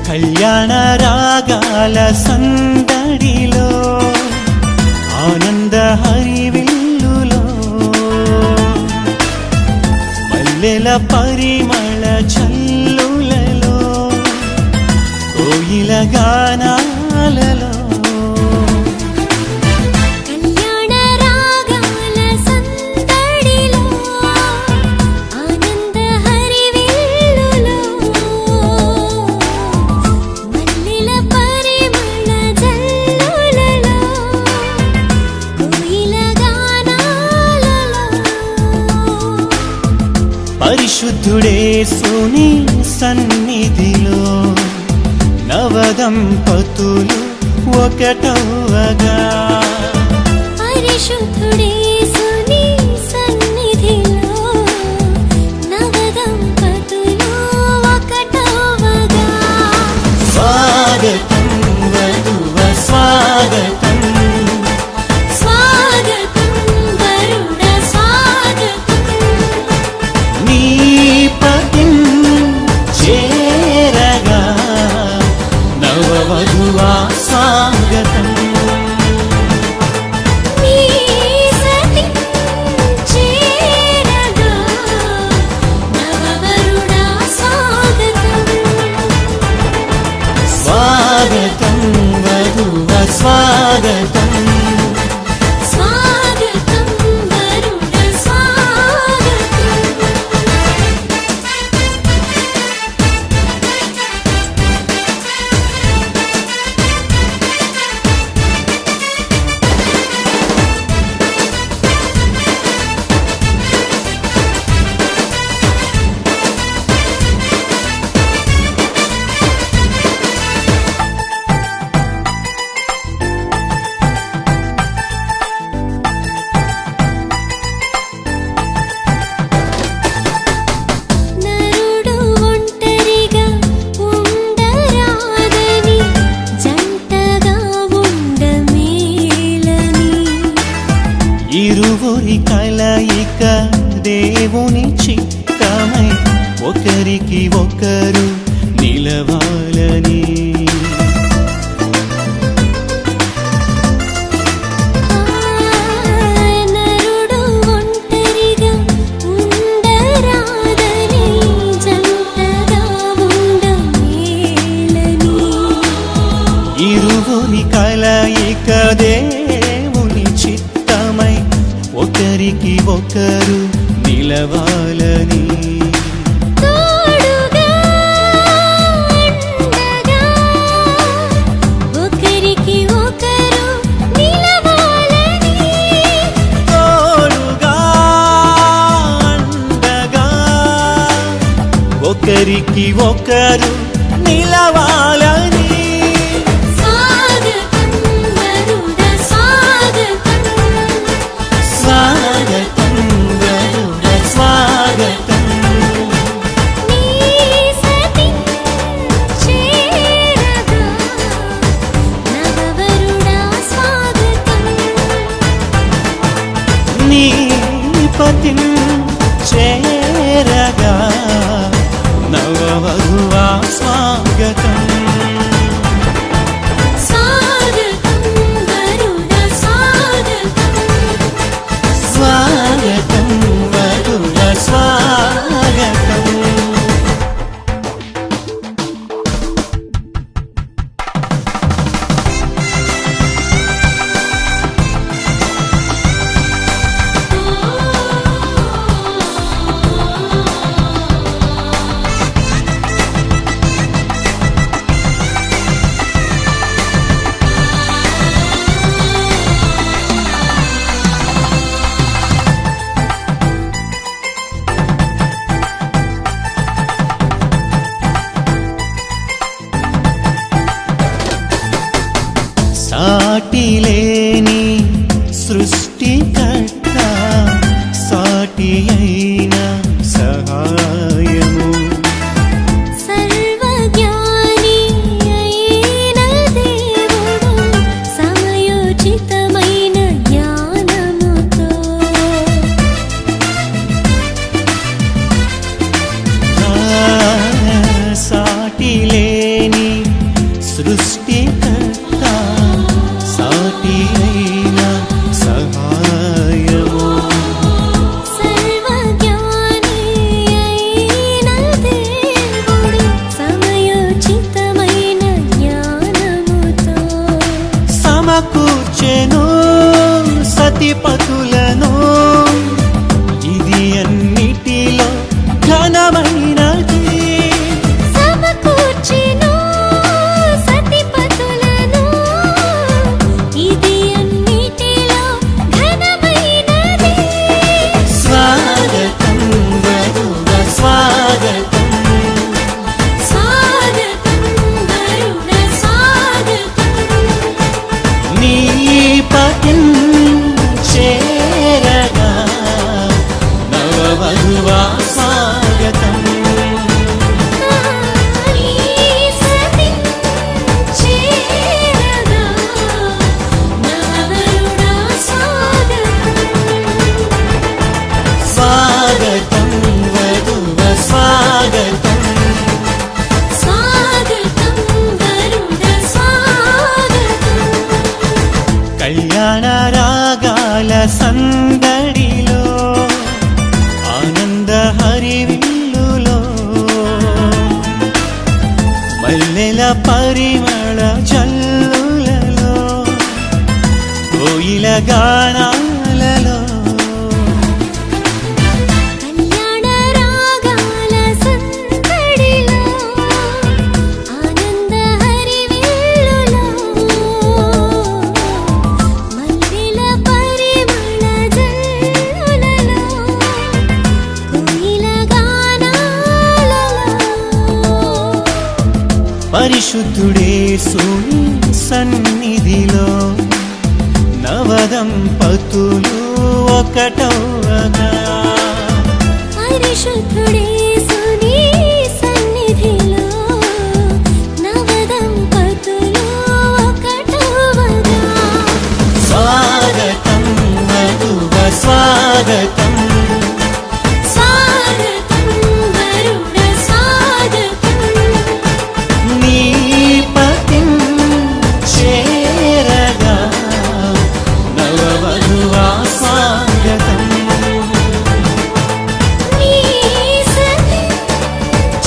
కళ్యాణ రాగాల సందడిలో ఆనంద హరివిల్లులో మల్లెల పరిమళ చల్లులలో కోయిల గానాలలో పరిశుద్ధుడేసుని సన్నిధిలో నవదంపతులు ఒకటవగా పరిశుద్ధుడేసుని సన్నిధిలో నవదంపతులు ఒకటవగా స్వాగతం వధువ స్వాగతం స్వాగతం వరుణ స్వాగతం నీ పతిం చేరగా నవవధువా స్వాగతం నీ సతి చేరగా నవవరుణ స్వాగతం స్వాగతం వధువ స్వాగతం స్వాగతం వరుణ స్వాగతం నరుడు ఒంటరిగా ఉండరాదని జంటగా ఉండమేలని ఇరువురి కలయిక దేవుని చిత్తమై ఒకరికి ఒకరు నిలవాలని నరుడు ఒంటరిగా ఉండరాదని జంటగా ఉండమేలని ఇరువురి కలయిక దేవుని చిత్తమై ఒకరికి ఒకరు నిలవాలని తోడుగా ఉండగా ఒకరికి ఒకరు నిలవాలని తోడుగా ఉండగా ఒకరికి ఒకరు నిలవాలని స్వాగతం వరుణ స్వాగతం స్వాగతం వరుణ స్వాగతం నీ సతి చేరగా నవవరుణ స్వాగతం నీ పతిం చేరగా నవవధువా స్వాగతం స్వాగతం వరుణ స్వాగతం స్వాగతం వరుణ స్వాగతం పతులను ఇది అన్నిటిలో ఘనమైనది. సమకూర్చెను సతిపతులను ఇది అన్నిటిలో ఘనమైనది. స్వాగతం వరుణ స్వాగతం, స్వాగతం వరుణ స్వాగతం, నీ పతిం చేరగా నవవధువా స్వాగతం. నీ సతిం చేరగా నవవరుణ స్వాగతం. స్వాగతం వధువ స్వాగతం, స్వాగతం వరుణ స్వాగతం. కళ్యాణ రాగాల సందడిలో ఆనంద హరివిల్లులో మల్లెల పరిమళ జల్లులలో కోయిల గానాలలో కళ్యాణ రాగాల సందడిలో ఆనంద హరివిల్లులో మల్లెల పరిమళ జల్లులలో కోయిల గానాలలో పరిశుద్ధుడేసుని సన్నిధిలో నవదంపతులు ఒకటవగా పరిశుద్ధుడేసుని సన్నిధిలో నవదంపతులు ఒకటవగా. స్వాగతం వధువ స్వాగతం, స్వాగతం వరుణ స్వాగతం, నీ పతిం చేరగా నవవధువా స్వాగతం. నీ సతిం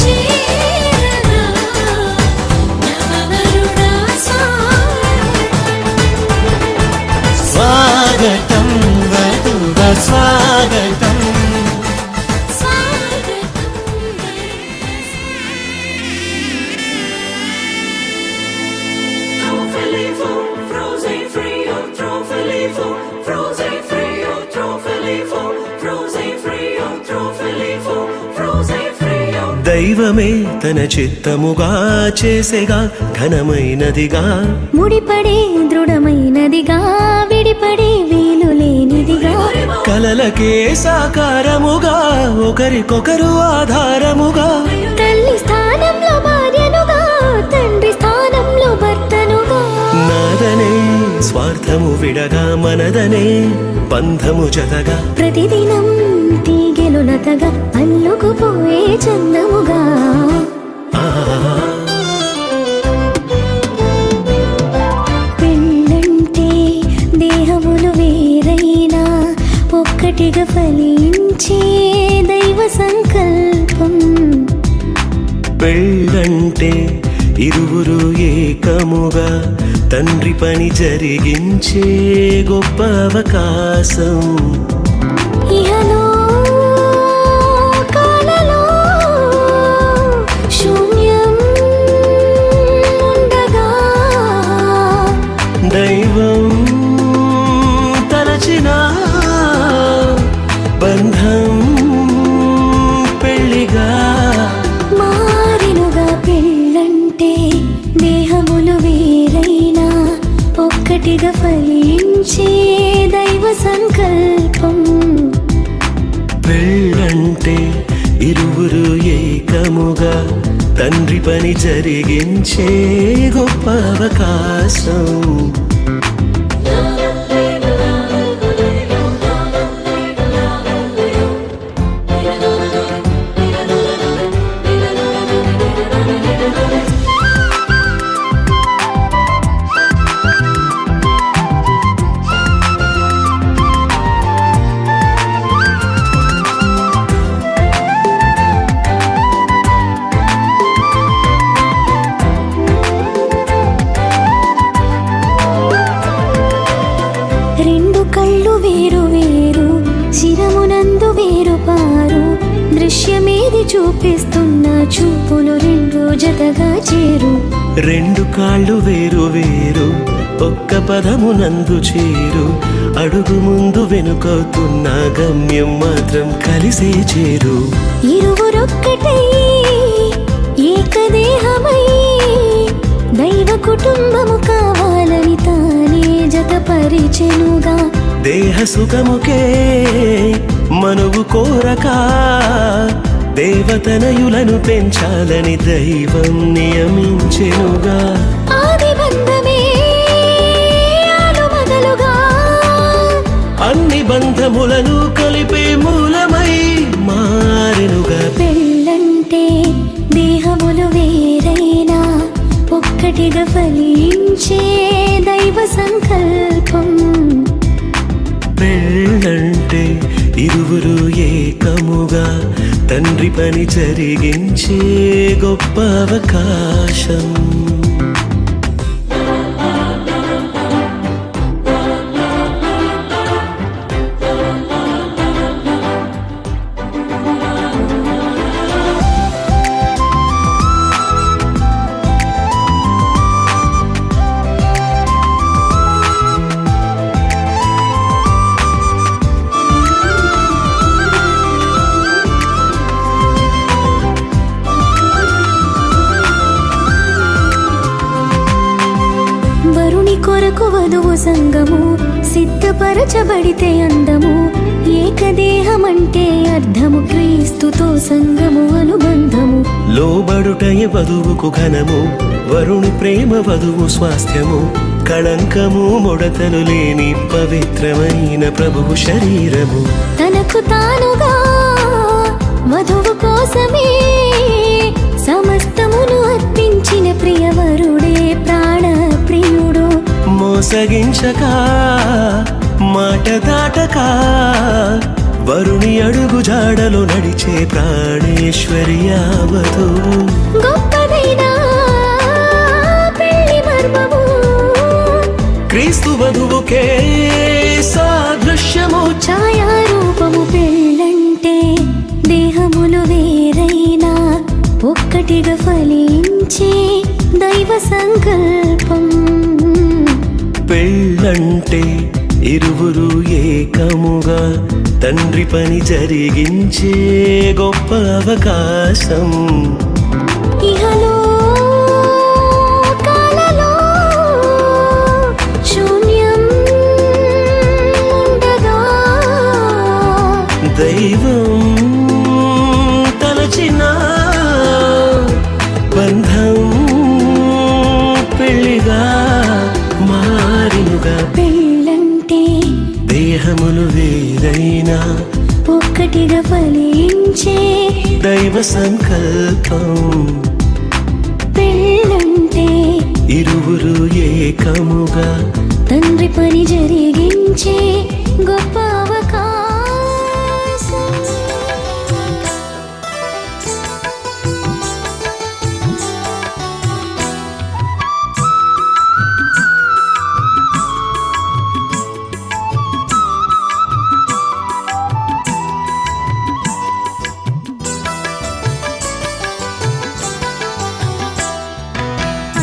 చేరగా నవవరుణ స్వాగతం. స్వాగతం వధువ స్వాగతం, దైవమే తన చిత్తముగా చేసేగా ఘనమైనదిగా ముడిపడే దృఢమైనదిగా విడిపడే వీలు లేనిదిగా కలలకే సాకారముగా ఒకరికొకరు ఆధారముగా తల్లి స్థానంలో భార్యనుగా తండ్రి స్థానంలో భర్తనుగా నాదనే స్వార్థము విడగా మనదనే బంధము జతగా ప్రతిదినం తీగెలు లతగా అల్లుకుపోయే చందముగా పెళ్ళంటే దేహములు వేరైనా ఒక్కటిగా ఫలించే దైవ సంకల్పం. పెళ్ళంటే ఇరువురు ఏకముగా తండ్రి పని జరిగించే గొప్ప అవకాశం. ఇహలోకాలలో శూన్యం ఉండగా దైవం తలచిన బంధం పెళ్లిగా మారినుగా. పెళ్ళంటే దేహములు వేరైనా ఒక్కటిగా ఫలించే దైవ సంకల్పం. పెళ్ళంటే ఇరువురు ఏకముగా తండ్రి పని జరిగించే గొప్ప అవకాశం. కళ్ళు వేరు వేరు, శిరమునందు వేరు పారు, దృశ్యమేది చూపిస్తున్న చూపులు రెండు జతగా చేరు. రెండు కాళ్ళు వేరు వేరు, ఒక్క పదమునందు చేరు, అడుగు ముందు వెనుకవుతున్న గమ్యం మాత్రం కలిసే చేరు. ఇరువురొక్కటై ఏకదేహమై దైవ కుటుంబము కావాలని తానే జతపరిచెనుగా. దేహ సుఖముకే మనువు కోరక దేవతనయులను పెంచాలని దైవం నియమించెనుగా. ఆది బంధమే ఆలుమగలుగా, అన్ని బంధములను కలిపే మూలమై మారెనుగా. పెళ్ళంటే దేహములు వేరైనా ఒక్కటిగా ఫలించే దైవ సంకల్పం. పెళ్ళంటే ఇరువురు ఏకముగా తండ్రి పని జరిగించే గొప్ప అవకాశం. కొరకు వధువు సంగము సిద్ధపరచబడితే అందము. ఏకదేహమంటే అర్థము, క్రీస్తుతో సంగము అనుబంధము. లోబడుటయ వధువుకు ఘనము, వరుణి ప్రేమ వధువు స్వాస్థ్యము. కళంకము ముడతలు లేని పవిత్రమైన ప్రభువు శరీరము. తనకు తానుగా వధువు కోసమే సమస్తమును అర్పించిన ప్రియవరుడే ప్రాణ ప్రియుడు. మోసగించక మాట దాటక వరుణి అడుగు జాడలో నడిచే ప్రాణేశ్వరి యావతు. గొప్పదైనా పెళ్లి మర్మము క్రీస్తు వధువుకే సాదృశ్యము. ఛాయారూపము. పెళ్ళంటే దేహములు వేరైనా ఒక్కటిగా ఫలించే దైవ సంకల్పం. పెళ్ళంటే ఇరువురు ఏకముగా తండ్రి పని జరిగించే గొప్ప అవకాశం. ఇహలో కాలలో శూన్యం ఉండగా దైవం తలచిన బంధం పెళ్లిగా మారినుగా. పెళ్ళంటే దేహములు వేరైనా ఒక్కటిగా ఫలించే దైవ సంకల్పం. పెళ్ళంటే ఇరువురు ఏకముగా తండ్రి పని జరిగించే గొప్ప అవకాశం.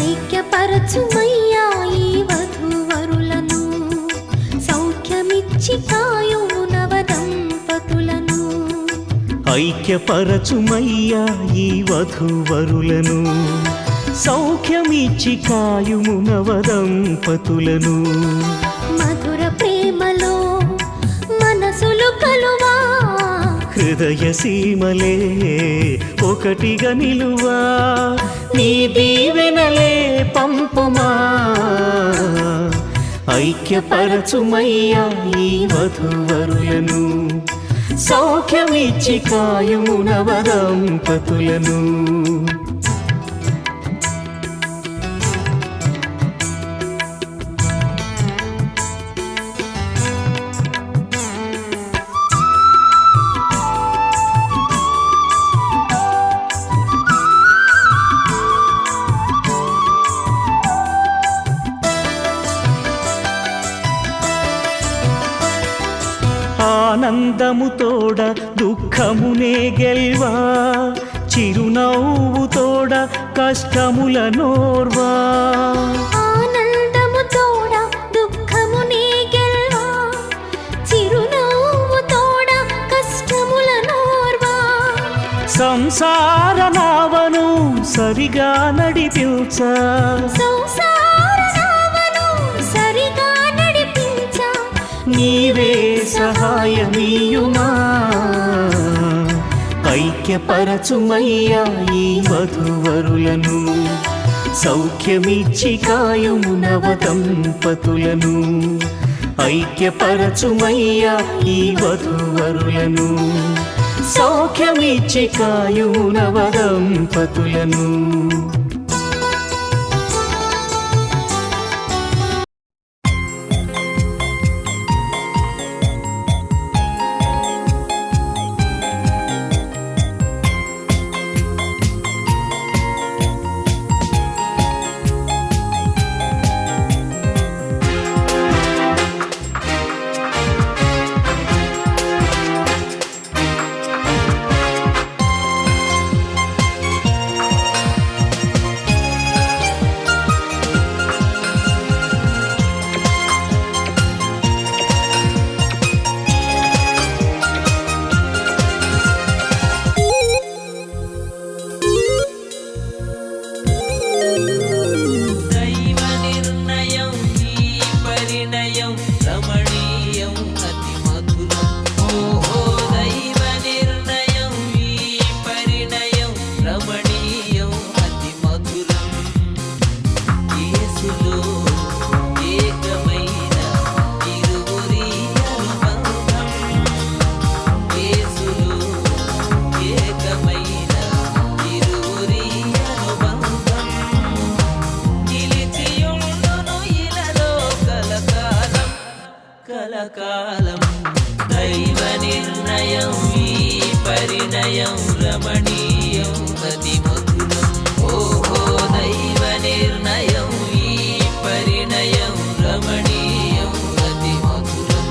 ఐక్యపరచుమయ్యా ఈ వధూవరులను, సౌఖ్యమిచ్చి కాయుము నవదంపతులను. ఐక్యపరచుమయ్యా ఈ వధూవరులను, సౌఖ్యమిచ్చి కాయుము నవదంపతులను. మధుర ప్రేమలో మనసులు కలువా, హృదయ సీమలే ఒకటిగా నిలువా. నీ దీవెనలే పంపుమా. ఐక్యపరచుమయ్యా ఈ వధూవరులను, సౌఖ్యమిచ్చి కాయుము నవదంపతులను. ఆనందముతోడ దుఃఖమునే గెల్వా, చిరునవ్వుతోడ కష్టములనోర్వా. ఆనందముతోడ దుఃఖమునే గెల్వా, చిరునవ్వుతోడ కష్టములనోర్వా. సంసార నావను సరిగా నడిపించ, సంసార నావను సరిగా నడిపించ. నీవే సహాయమీయుమా, ఐక్యపరచుమయ్యా ఈ వధువరులను, సౌఖ్యమిచ్చి కాయుము నవదంపతులను. ఐక్యపరచుమయ్యా ఈ వధువరులను, సౌఖ్యమిచ్చి కాయుము నవదంపతులను. కలకాలం దైవ నిర్ణయం ఈ పరిణయం రమణీయం అతి మధురం. ఓహో దైవ నిర్ణయం ఈ పరిణయం రమణీయం అతి మధురం.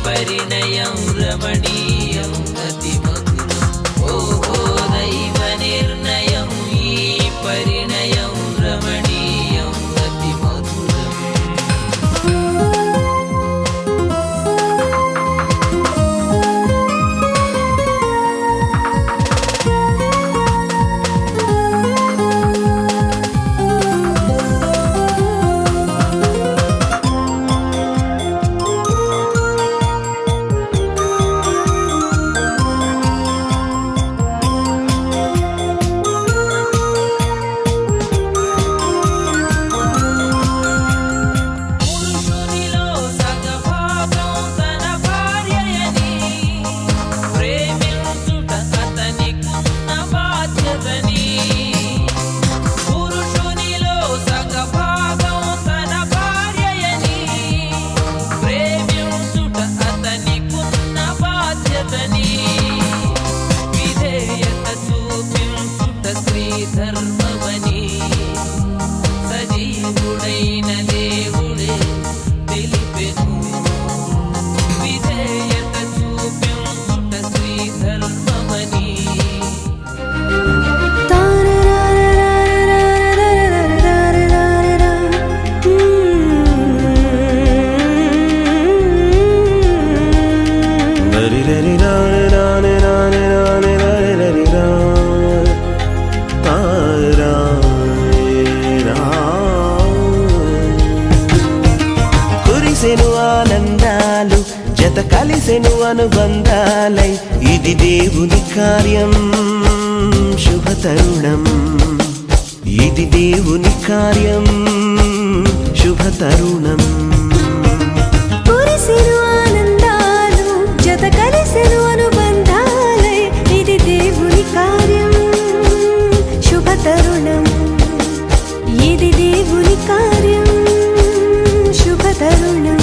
పరిణయం రమణీయం అతి మధురం. ఓహో దైవ నిర్ణయం ఈ పరిణయం రమణీయం అతి మధురం. కురిసెను ఆనందాలు జత కలిసెను అనుబంధాలై ఇది దేవుని కార్యం శుభ తరుణం ఇది దేవుని కార్యం శుభ తరుణం కురిసెను ఆనందాలు జత కలిసెను అనుబంధాలై ఇది దేవుని కార్యం శుభ తరుణం ఇది దేవుని కార్యం శుభ తరుణం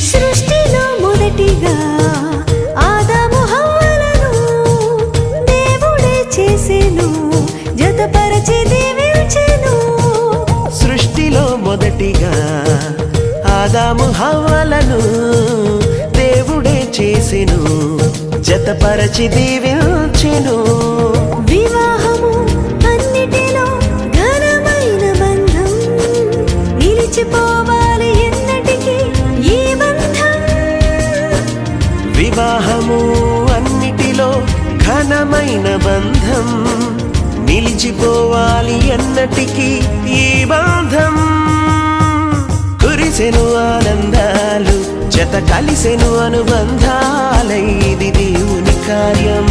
సృష్టిలో మొదటిగా ఆదాము హవ్వలను దేవుడే చేసెను జతపరచి దీవించెను సృష్టిలో మొదటిగా ఆదాము హవ్వలను దేవుడే చేసెను జతపరచి దీవించెను వివాహము అన్నిటిలో ఘనమైన బంధం నిలిచిపోవాలి ఎన్నటికీ ఈ బంధం వివాహము అన్నిటిలో ఘనమైన బంధం నిలిచిపోవాలి ఎన్నటికీ ఈ బంధం కురిసెను ఆనందాలు జత కలిసెను అనుబంధాలై ఇది దేవుని కార్యం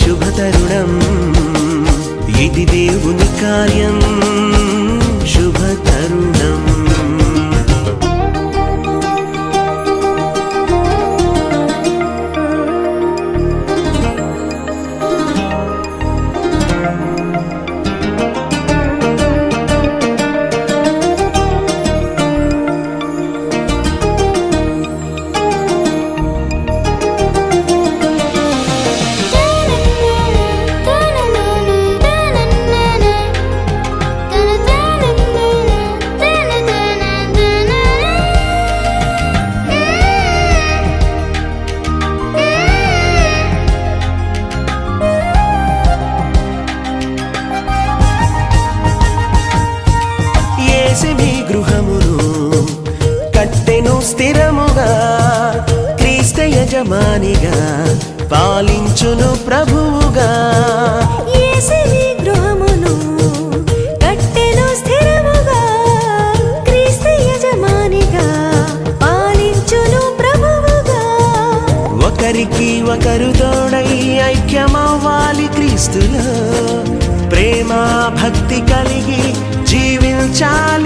శుభ తరుణం ఇది దేవుని కార్యం శుభ తరుణం యేసే గృహమును కట్టెను స్థిరముగా క్రీస్తు యజమానిగా పాలించును ప్రభువుగా యేసే గృహమును కట్టెను స్థిరముగా క్రీస్తు యజమానిగా పాలించును ప్రభువుగా ఒకరికి ఒకరు తోడై ఐక్యమవ్వాలి క్రీస్తులో ప్రేమ భక్తి కలిగి జీవించాలి